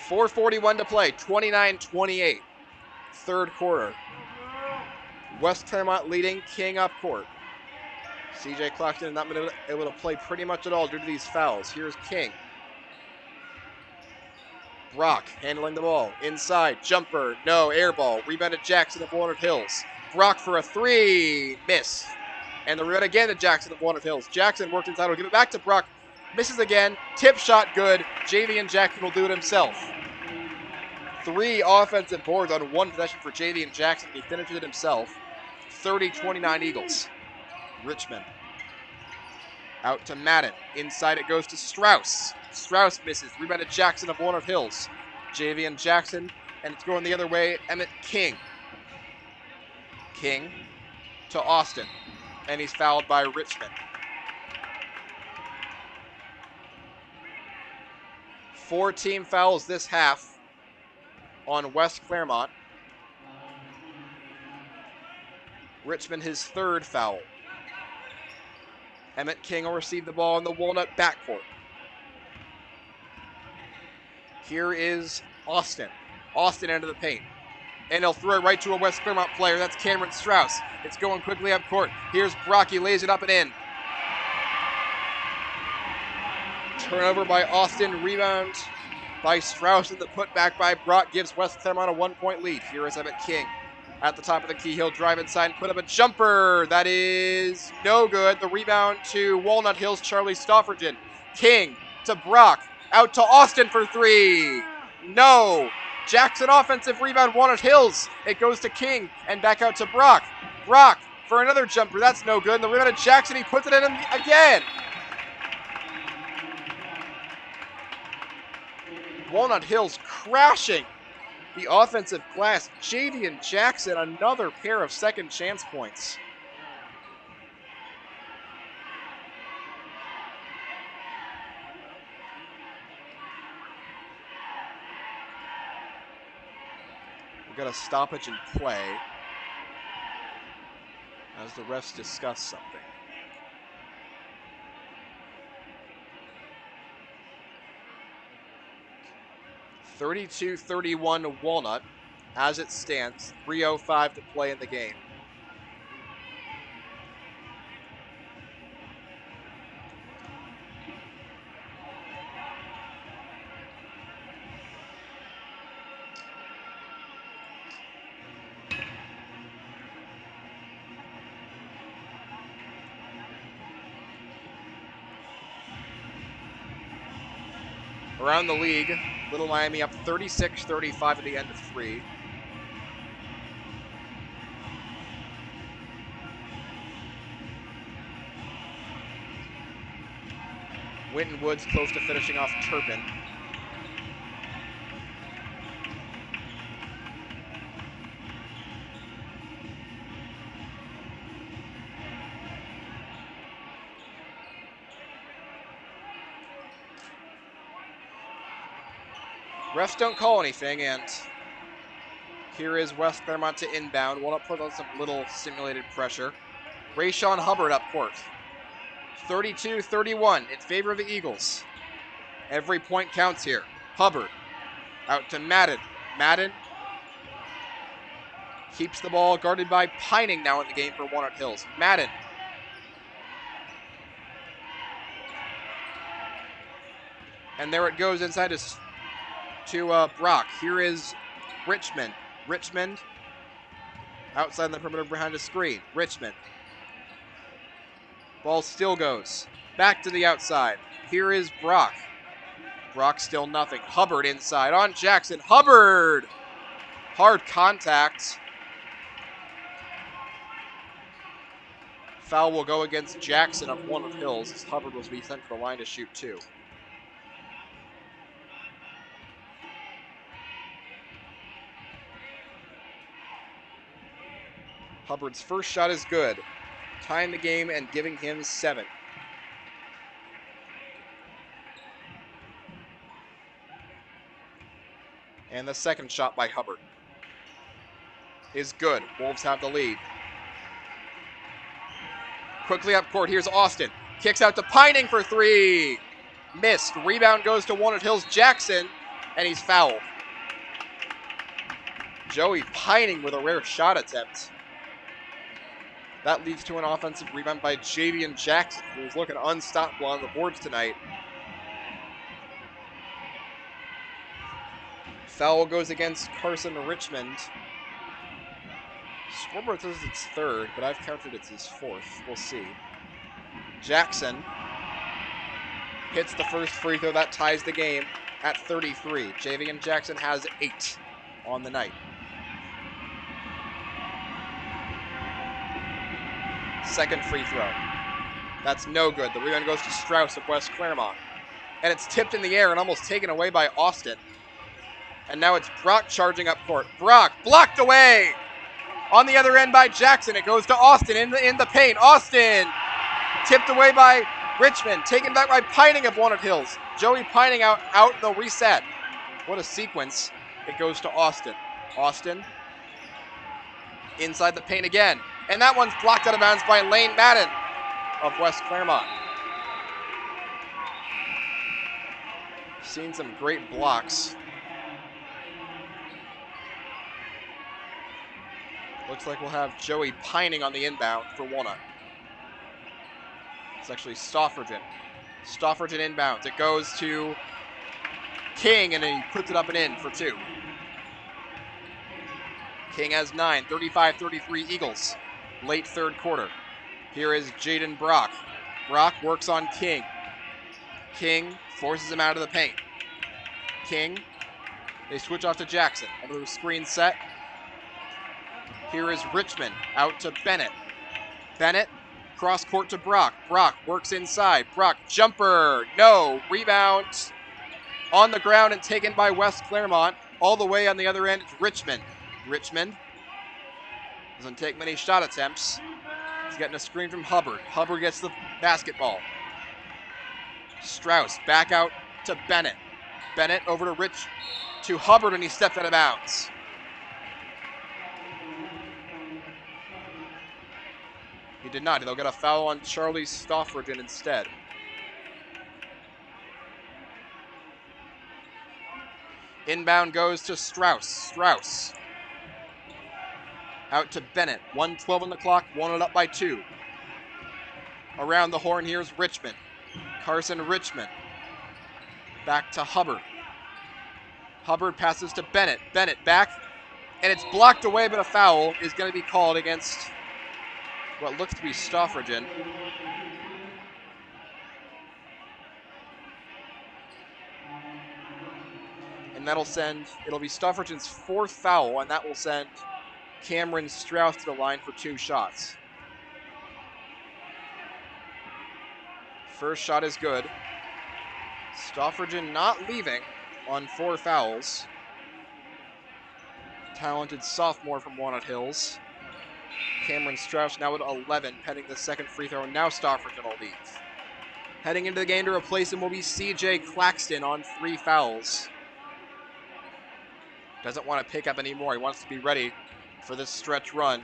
4:41 to play, 29-28. Third quarter. West Clermont leading, King up court. CJ Claxton not been able to play pretty much at all due to these fouls. Here's King. Brock handling the ball. Inside, jumper, no, air ball. Rebounded Jackson of Walnut Hills. Brock for a 3, miss. And the rebound again to Jackson of Walnut Hills. Jackson worked inside, will give it back to Brock. Misses again, tip shot good. Javian Jackson will do it himself. 3 offensive boards on 1 possession for Javian Jackson. He finishes it himself. 30-29 Eagles. Richmond. Out to Madden. Inside it goes to Strauss. Strauss misses. Rebounded Jackson of Walnut Hills. Javian Jackson, and it's going the other way. Emmett King. King to Austin, and he's fouled by Richmond. 4 team fouls this half on West Clermont. Richmond his 3rd foul. Emmett King will receive the ball in the Walnut backcourt. Here is Austin. Austin into the paint. And he'll throw it right to a West Clermont player. That's Cameron Strauss. It's going quickly up court. Here's Brock. He lays it up and in. Turnover by Austin. Rebound by Strauss. And the putback by Brock gives West Clermont a 1-point lead. Here is Emmett King. At the top of the key, he'll drive inside and put up a jumper. That is no good. The rebound to Walnut Hills, Charlie Stoffridgen. King to Brock. Out to Austin for 3. No. Jackson offensive rebound, Walnut Hills. It goes to King and back out to Brock. Brock for another jumper. That's no good. And the rebound to Jackson. He puts it in again. Walnut Hills crashing the offensive glass. Javian Jackson, another pair of second chance points. got a stoppage in play as the refs discuss something. (32-31) Walnut as it stands. 3:05 to play in the game. Around the league, Little Miami up 36-35 at the end of 3. Winton Woods close to finishing off Turpin. Refs don't call anything, and here is West Clermont to inbound. Walnut put on some little simulated pressure. Rayshawn Hubbard up court. 32-31 in favor of the Eagles. Every point counts here. Hubbard out to Madden. Madden keeps the ball guarded by Pining now in the game for Walnut Hills. Madden. And there it goes inside to Brock. Here is Richmond. Richmond outside the perimeter behind the screen. Richmond. Ball still goes back to the outside. Here is Brock. Brock still nothing. Hubbard inside on Jackson. Hubbard! Hard contact. Foul will go against Jackson of Walnut Hills as Hubbard was be sent to the line to shoot 2. Hubbard's first shot is good, tying the game and giving him 7. And the second shot by Hubbard is good. Wolves have the lead. Quickly up court, here's Austin. Kicks out to Pining for 3. Missed. Rebound goes to Walnut Hills Jackson, and he's fouled. Joey Pining with a rare shot attempt. That leads to an offensive rebound by Javian Jackson, who's looking unstoppable on the boards tonight. Foul goes against Carson Richmond. Scoreboard says it's 3rd, but I've counted it's his 4th. We'll see. Jackson hits the first free throw. That ties the game at 33. Javian Jackson has 8 on the night. Second free throw. That's no good. The rebound goes to Strauss of West Clermont. And it's tipped in the air and almost taken away by Austin. And now it's Brock charging up court. Brock blocked away. On the other end by Jackson. It goes to Austin in the paint. Austin tipped away by Richmond. Taken back by Pining of Walnut Hills. Joey Pining out in the reset. What a sequence. It goes to Austin. Austin inside the paint again. And that one's blocked out of bounds by Lane Madden of West Clermont. Seen some great blocks. Looks like we'll have Joey Pining on the inbound for Walnut. It's actually Stoffridgen. Stoffridgen inbounds. It goes to King, and then he puts it up and in for 2. King has 9, 35-33 Eagles. Late 3rd quarter. Here is Jaden Brock. Brock works on King. King forces him out of the paint. King, they switch off to Jackson. Another screen set. Here is Richmond out to Bennett. Bennett, cross court to Brock. Brock works inside. Brock, jumper, no. Rebound on the ground and taken by West Clermont. All the way on the other end, it's Richmond. Richmond doesn't take many shot attempts. He's getting a screen from Hubbard. Hubbard gets the basketball. Strauss back out to Bennett. Bennett over to Hubbard, and he stepped out of bounds. He did not. They'll get a foul on Charlie Stoffridgen instead. Inbound goes to Strauss. Strauss. Out to Bennett. 1:12 on the clock. Walnut up by 2. Around the horn, here's Richmond. Carson Richmond. Back to Hubbard. Hubbard passes to Bennett. Bennett back. And it's blocked away, but a foul is going to be called against what looks to be Stoffridgen. And it'll be Stoffridgen's 4th foul, and that will send Cameron Strauss to the line for 2 shots. First shot is good. Stoffridgen not leaving on 4 fouls. Talented sophomore from Walnut Hills. Cameron Strauss now at 11, pending the second free throw, and now Stoffridgen will leave. Heading into the game to replace him will be C.J. Claxton on 3 fouls. Doesn't want to pick up anymore. He wants to be ready for this stretch run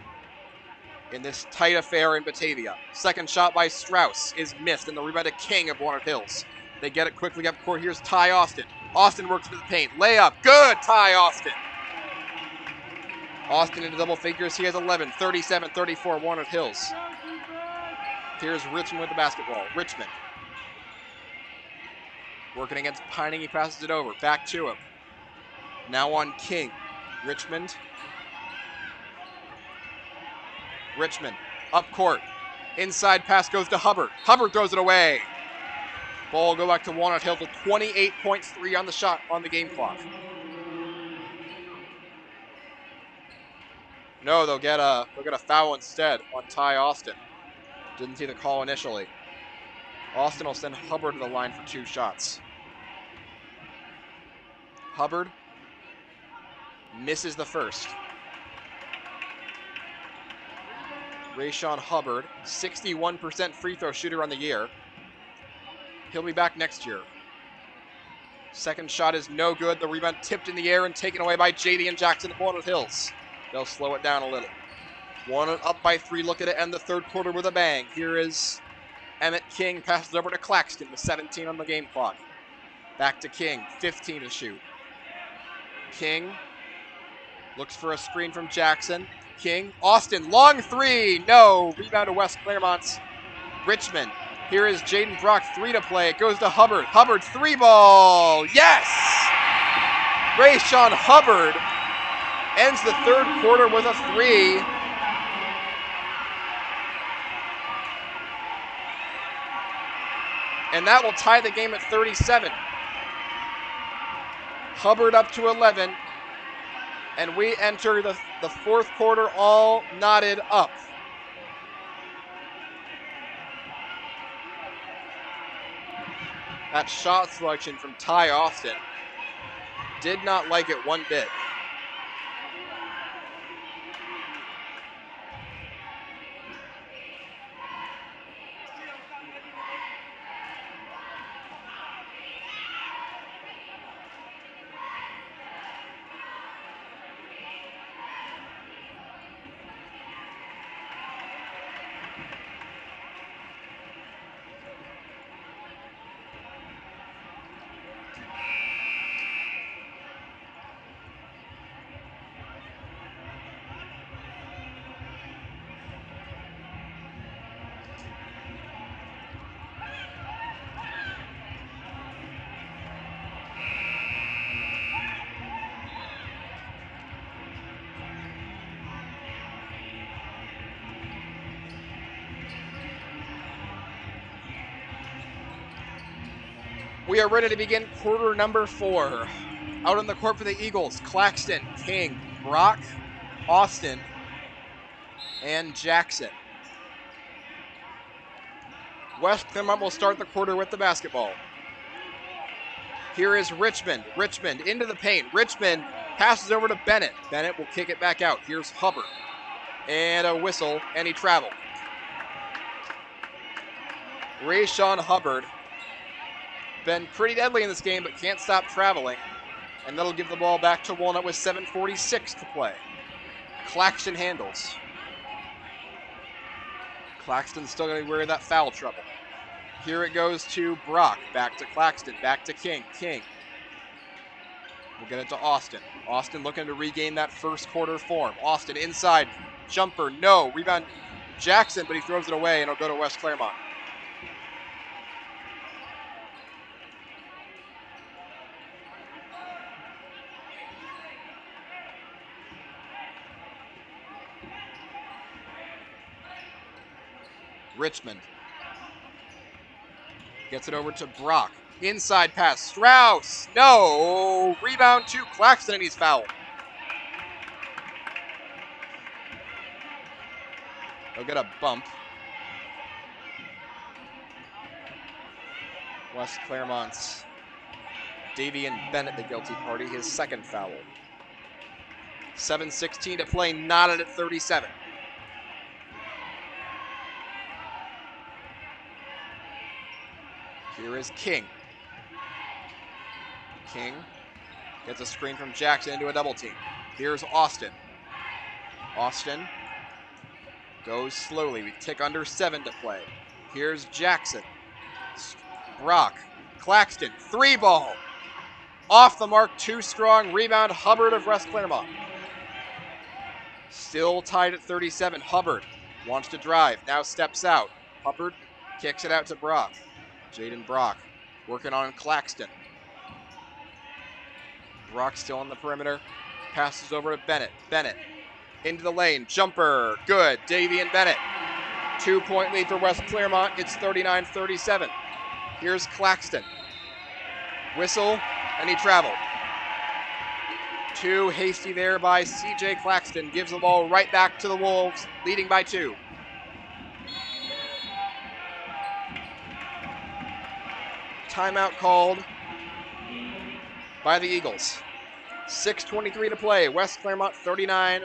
in this tight affair in Batavia. Second shot by Strauss is missed, and the rebound to King of Walnut Hills. They get it quickly up court. Here's Ty Austin. Austin works into the paint. Layup. Good, Ty Austin. Austin into double figures. He has 11, 37, 34, Walnut Hills. Here's Richmond with the basketball. Richmond. Working against Pining. He passes it over. Back to him. Now on King. Richmond. Richmond. Up court. Inside pass goes to Hubbard. Hubbard throws it away. Ball go back to Walnut Hills with 28.3 on the shot on the game clock. No, they'll get a foul instead on Ty Austin. Didn't see the call initially. Austin will send Hubbard to the line for 2 shots. Hubbard misses the first. Rayshawn Hubbard, 61% free throw shooter on the year. He'll be back next year. Second shot is no good. The rebound tipped in the air and taken away by Jadian Jackson of Walnut Hills. They'll slow it down a little. Walnut up by 3, looking to end the third quarter with a bang. Here is Emmett King, passes over to Claxton with 17 on the game clock. Back to King, 15 to shoot. King looks for a screen from Jackson. King, Austin, long 3, no. Rebound to West Clermont's Richmond. Here is Jaden Brock, 3 to play. It goes to Hubbard. Hubbard, 3 ball, yes! Rayshawn Hubbard ends the third quarter with a 3. And that will tie the game at 37. Hubbard up to 11. And we enter the fourth quarter all knotted up. That shot selection from Ty Austin. Did not like it one bit. We are ready to begin quarter number 4. Out on the court for the Eagles, Claxton, King, Brock, Austin, and Jackson. West Clermont will start the quarter with the basketball. Here is Richmond. Richmond into the paint. Richmond passes over to Bennett. Bennett will kick it back out. Here's Hubbard. And a whistle, and he traveled. Rayshawn Hubbard. Been pretty deadly in this game, but can't stop traveling. And that'll give the ball back to Walnut with 7:46 to play. Claxton handles. Claxton's still going to be wearing that foul trouble. Here it goes to Brock. Back to Claxton. Back to King. King. We'll get it to Austin. Austin looking to regain that first quarter form. Austin inside. Jumper. No. Rebound Jackson, but he throws it away, and it'll go to West Clermont. Richmond gets it over to Brock. Inside pass. Strauss. No. Rebound to Claxton, and he's fouled. They'll get a bump. West Clermont's Davian Bennett, the guilty party, his second foul. 7:16 to play, knotted at 37. Here is King. King gets a screen from Jackson into a double team. Here's Austin. Austin goes slowly. We tick under 7 to play. Here's Jackson. Brock. Claxton. 3-ball. Off the mark. Too strong. Rebound. Hubbard of West Clermont. Still tied at 37. Hubbard wants to drive. Now steps out. Hubbard kicks it out to Brock. Jaden Brock working on Claxton. Brock still on the perimeter. Passes over to Bennett. Bennett into the lane. Jumper. Good. Davian Bennett. 2-point lead for West Clermont. It's 39-37. Here's Claxton. Whistle, and he traveled. Too hasty there by C.J. Claxton. Gives the ball right back to the Wolves, leading by 2. Timeout called by the Eagles. 6:23 to play. West Clermont 39,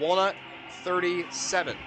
Walnut 37.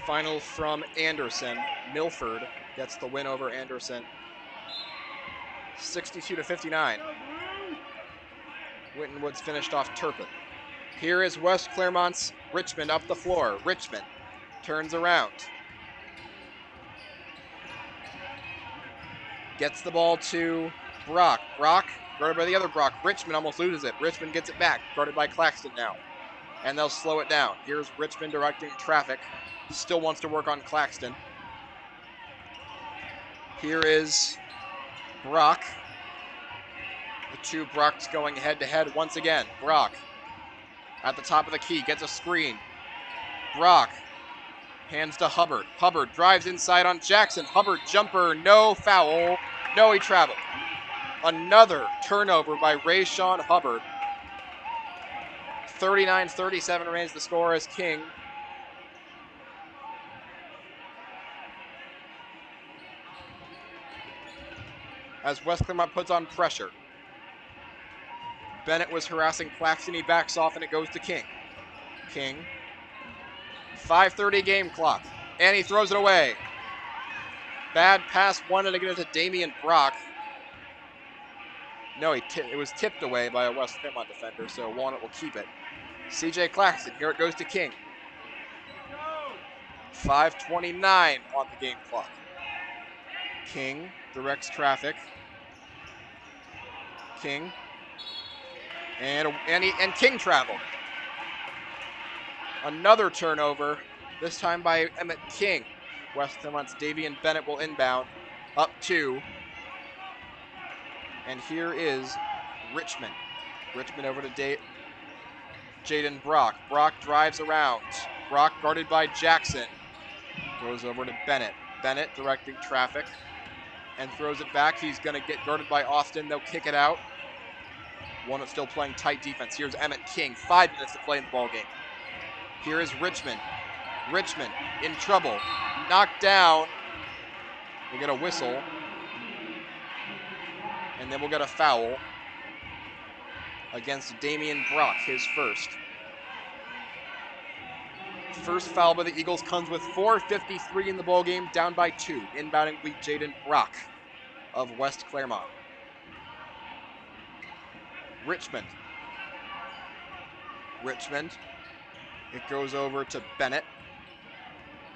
Final from Anderson. Milford gets the win over Anderson. 62-59. Winton Woods finished off Turpin. Here is West Clermont's Richmond up the floor. Richmond turns around. Gets the ball to Brock. Brock guarded by the other Brock. Richmond almost loses it. Richmond gets it back. Guarded by Claxton now. And they'll slow it down. Here's Richmond directing traffic. Still wants to work on Claxton. Here is Brock. The two Brocks going head-to-head once again. Brock at the top of the key, gets a screen. Brock hands to Hubbard. Hubbard drives inside on Jackson. Hubbard jumper, no foul. No, he traveled. Another turnover by Rayshawn Hubbard. 39-37 remains the score as King as West Clermont puts on pressure. Bennett was harassing Claxton. He backs off, and it goes to King. King. 5:30 game clock, and he throws it away. Bad pass, wanted to get it to Damian Brock. No, it was tipped away by a West Clermont defender, so Walnut will keep it. C.J. Claxton, here it goes to King. 5:29 on the game clock. King directs traffic. King. And King traveled. Another turnover, this time by Emmett King. West Clermont's Davian Bennett will inbound. Up 2. And here is Richmond. Richmond over to Jaden Brock. Brock drives around. Brock guarded by Jackson. Goes over to Bennett. Bennett directing traffic and throws it back. He's going to get guarded by Austin. They'll kick it out. Walnut still playing tight defense. Here's Emmett King. 5 minutes to play in the ballgame. Here is Richmond. Richmond in trouble. Knocked down. We'll get a whistle. And then we'll get a foul against Damian Brock, his first. First foul by the Eagles comes with 4:53 in the ballgame, down by 2. Inbounding will be Jaden Brock of West Clermont. Richmond. It goes over to Bennett.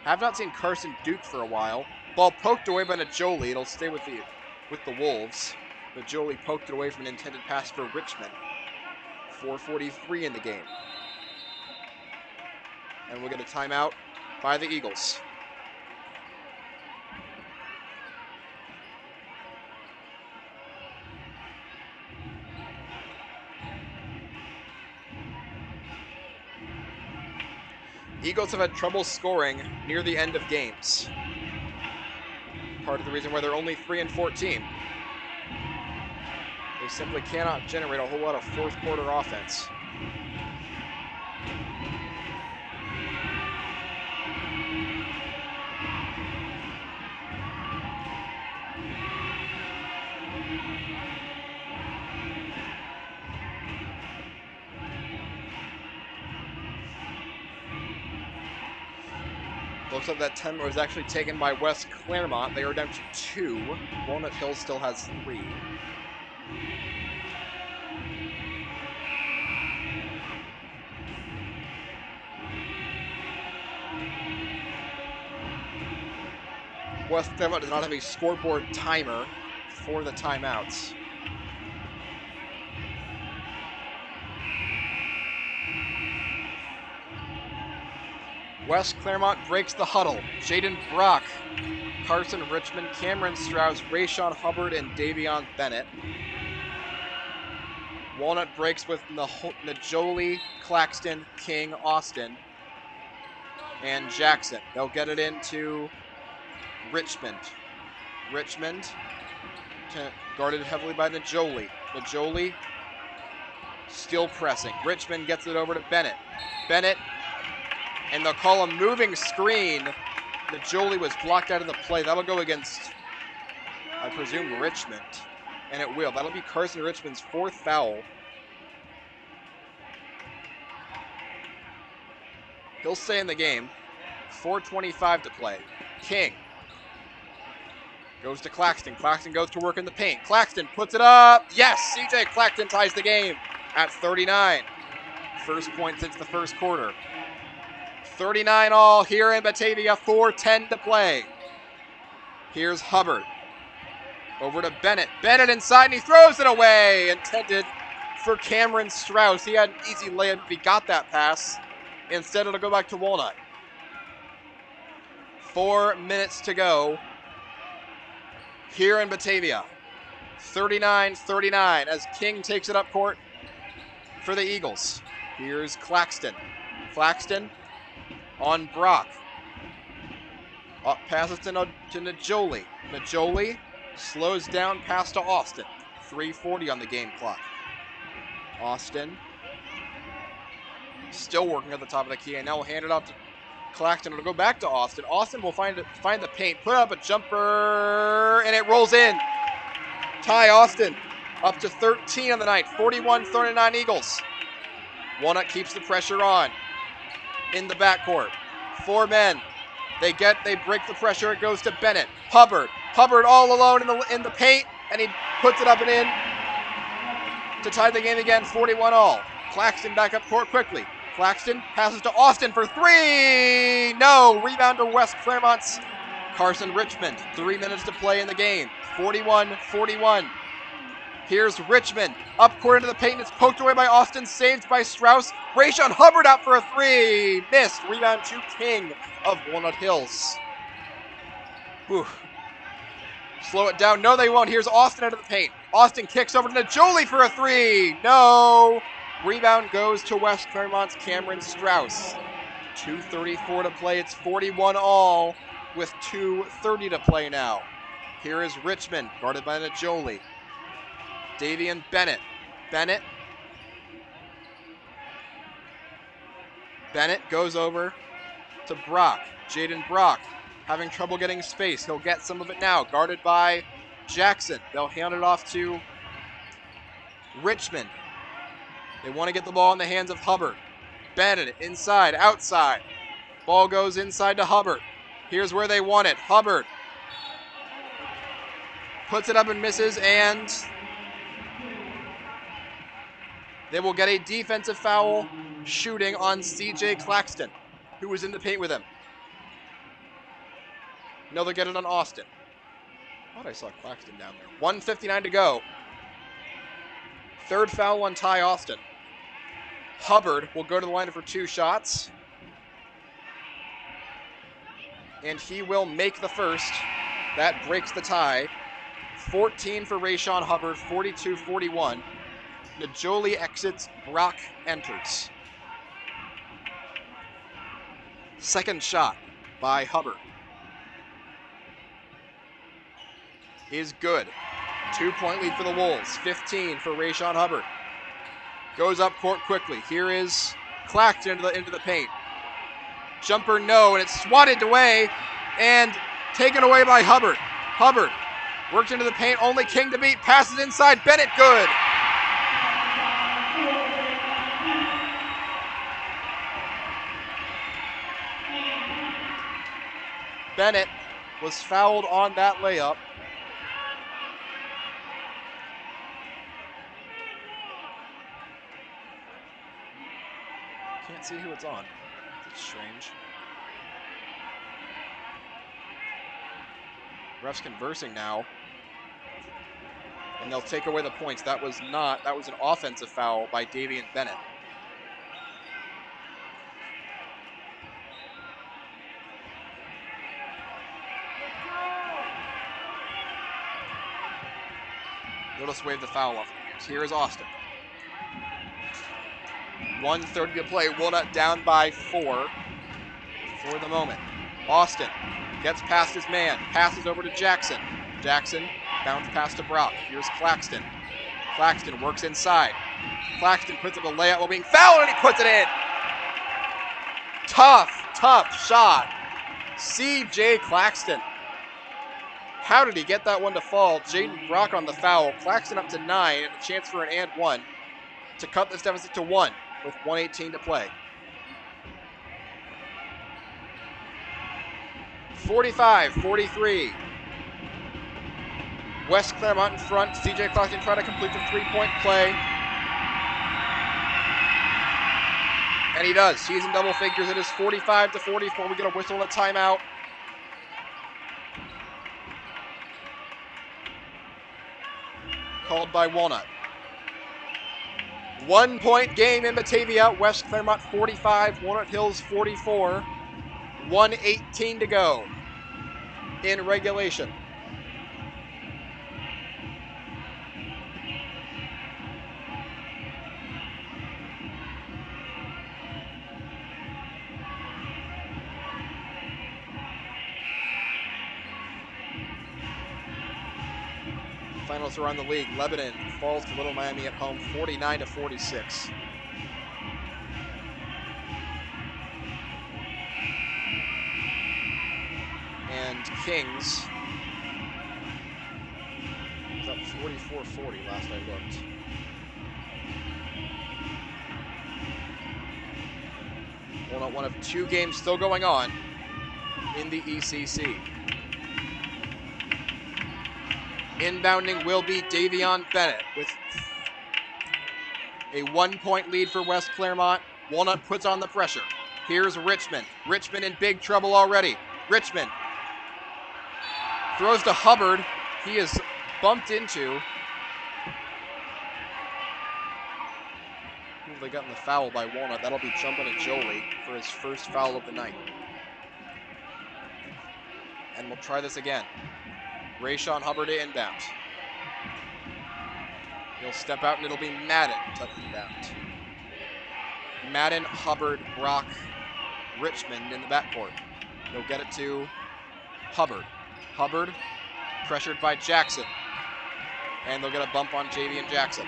Have not seen Carson Duke for a while. Ball poked away by Najoli. It'll stay with the Wolves. Najoli poked it away from an intended pass for Richmond. 4:43 in the game. And we'll get a timeout by the Eagles. Eagles have had trouble scoring near the end of games. Part of the reason why they're only 3-14. They simply cannot generate a whole lot of fourth quarter offense. Looks like that 10 was actually taken by West Clermont. They are down to 2. Walnut Hills still has 3. West Clermont does not have a scoreboard timer for the timeouts. West Clermont breaks the huddle. Jaden Brock, Carson Richmond, Cameron Strauss, Rayshawn Hubbard, and Davion Bennett. Walnut breaks with Najoli, Claxton, King, Austin, and Jackson. They'll get it into Richmond. Richmond guarded heavily by Najoli. Najoli still pressing. Richmond gets it over to Bennett. Bennett, and they'll call a moving screen. Najoli was blocked out of the play. That'll go against, I presume, Richmond. And it will. That'll be Carson Richmond's 4th foul. He'll stay in the game. 4:25 to play. King goes to Claxton. Claxton goes to work in the paint. Claxton puts it up. Yes, CJ Claxton ties the game at 39. First point since the first quarter. 39 all here in Batavia, 4:10 to play. Here's Hubbard. Over to Bennett. Bennett inside, and he throws it away. Intended for Cameron Strauss. He had an easy layup if he got that pass. Instead, it'll go back to Walnut. 4 minutes to go here in Batavia. 39-39 as King takes it up court for the Eagles. Here's Claxton. Claxton on Brock. Up passes to Najoli. Najoli slows down pass to Austin. 3:40 on the game clock. Austin still working at the top of the key, and now we'll hand it off to Claxton. It'll go back to Austin. Austin will find the paint, put up a jumper, and it rolls in. Ty Austin up to 13 on the night. 41-39 Eagles. Walnut keeps the pressure on in the backcourt. 4 men. They break the pressure. It goes to Bennett. Hubbard all alone in the paint, and he puts it up and in to tie the game again. 41 all. Claxton back up court quickly. Claxton passes to Austin for 3. No. Rebound to West Clermont's Carson Richmond. 3 minutes to play in the game. 41-41. Here's Richmond. Up court into the paint. It's poked away by Austin. Saved by Strauss. Rayshawn Hubbard out for a 3. Missed. Rebound to King of Walnut Hills. Whew. Slow it down. No, they won't. Here's Austin out of the paint. Austin kicks over to Najoli for a 3. No. Rebound goes to West Clermont's Cameron Strauss. 2:34 to play. It's 41 all with 2:30 to play now. Here is Richmond, guarded by Najoli. Davian Bennett. Bennett goes over to Brock. Jaden Brock having trouble getting space. He'll get some of it now. Guarded by Jackson. They'll hand it off to Richmond. They want to get the ball in the hands of Hubbard. Bennett inside, outside. Ball goes inside to Hubbard. Here's where they want it. Hubbard puts it up and misses, and they will get a defensive foul shooting on CJ Claxton, who was in the paint with him. No, they'll get it on Austin. I thought I saw Claxton down there. 1:59 to go. Third foul on Ty Austin. Hubbard will go to the line for 2 shots. And he will make the first. That breaks the tie. 14 for Rayshawn Hubbard, 42-41. Najoli exits, Brock enters. Second shot by Hubbard is good. 2-point lead for the Wolves. 15 for Rayshawn Hubbard. Goes up court quickly. Here is Claxton into the paint. Jumper no, and it's swatted away and taken away by Hubbard. Hubbard works into the paint, only King to beat. Passes inside, Bennett good. Bennett was fouled on that layup. Can't see who it's on. It's strange. Refs conversing now. And they'll take away the points. That was an offensive foul by Davian Bennett. They'll just wave the foul off. Here is Austin. 1:30 to play. Walnut down by 4 for the moment. Austin gets past his man. Passes over to Jackson. Jackson bounce pass to Brock. Here's Claxton. Claxton works inside. Claxton puts up a layup while being fouled, and he puts it in. Tough shot. CJ Claxton. How did he get that one to fall? Jaden Brock on the foul. Claxton up to 9 and a chance for an and 1 to cut this deficit to 1 with 1:18 to play. 45-43. West Clermont in front. CJ Claxton trying to complete the 3-point play. And he does. He's in double figures. It is 45-44. We get a whistle and a timeout. Called by Walnut. 1-point game in Batavia. West Clermont 45, Walnut Hills 44. 1:18 to go in regulation. Finals around the league. Lebanon falls to Little Miami at home 49-46. And Kings is up 44-40 last I looked. One of 2 games still going on in the ECC. Inbounding will be Davion Bennett with a 1-point lead for West Clermont. Walnut puts on the pressure. Here's Richmond. Richmond in big trouble already. Richmond throws to Hubbard. He is bumped into. Ooh, they got in the foul by Walnut. That'll be jumping at Jolie for his first foul of the night. And we'll try this again. Rayshawn Hubbard to inbound. He'll step out and it'll be Madden touching inbound. Madden, Hubbard, Brock, Richmond in the backcourt. They'll get it to Hubbard. Hubbard pressured by Jackson. And they'll get a bump on JV and Jackson.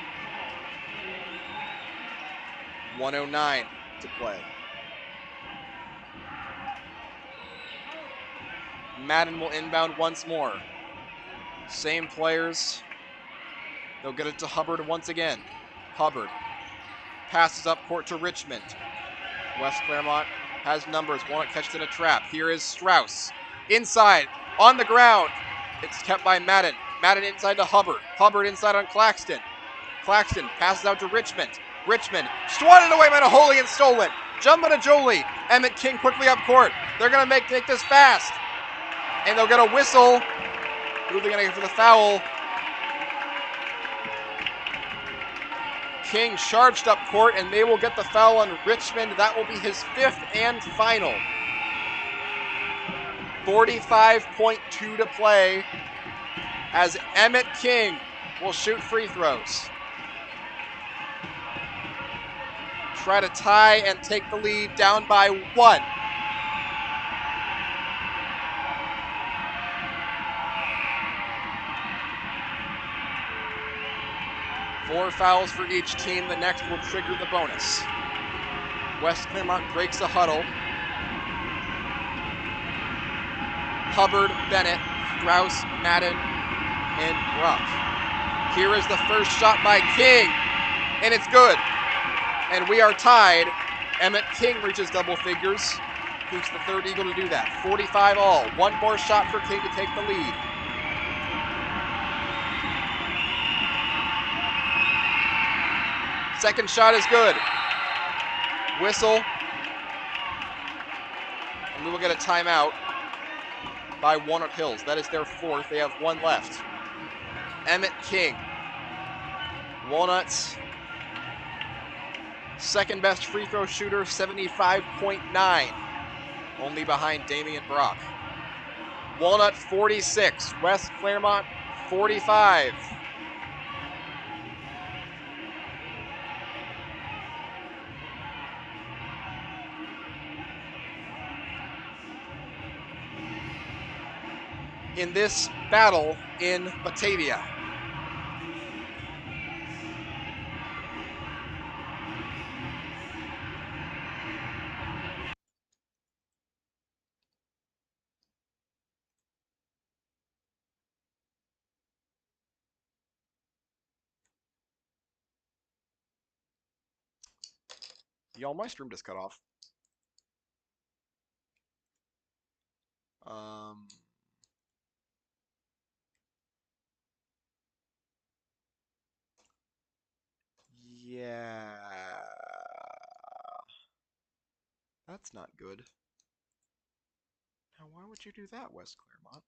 1:09 to play. Madden will inbound once more. Same players. They'll get it to Hubbard once again. Hubbard passes up court to Richmond. West Clermont has numbers. Walnut catches in a trap. Here is Strauss. Inside, on the ground. It's kept by Madden. Madden inside to Hubbard. Hubbard inside on Claxton. Claxton passes out to Richmond. Richmond swatted away by Naholi and stolen. Jumbo to Jolie. Emmett King quickly up court. They're going to make this fast. And they'll get a whistle. Who are they going to get for the foul? King charged up court, and they will get the foul on Richmond. That will be his 5th and final. 45.2 to play as Emmett King will shoot free throws. Try to tie and take the lead, down by 1. Four fouls for each team. The next will trigger the bonus. West Clermont breaks the huddle. Hubbard, Bennett, Strauss, Madden, and Brock. Here is the first shot by King, and it's good. And we are tied. Emmett King reaches double figures. He's the third Eagle to do that. 45 all. One more shot for King to take the lead. Second shot is good. Whistle. And we will get a timeout by Walnut Hills. That is their 4th. They have 1 left. Emmett King. Walnut's second best free throw shooter, 75.9. Only behind Damian Brock. Walnut 46. West Clermont 45. In this battle in Batavia. Y'all, my stream just cut off. Yeah. That's not good. Now, why would you do that, West Clermont?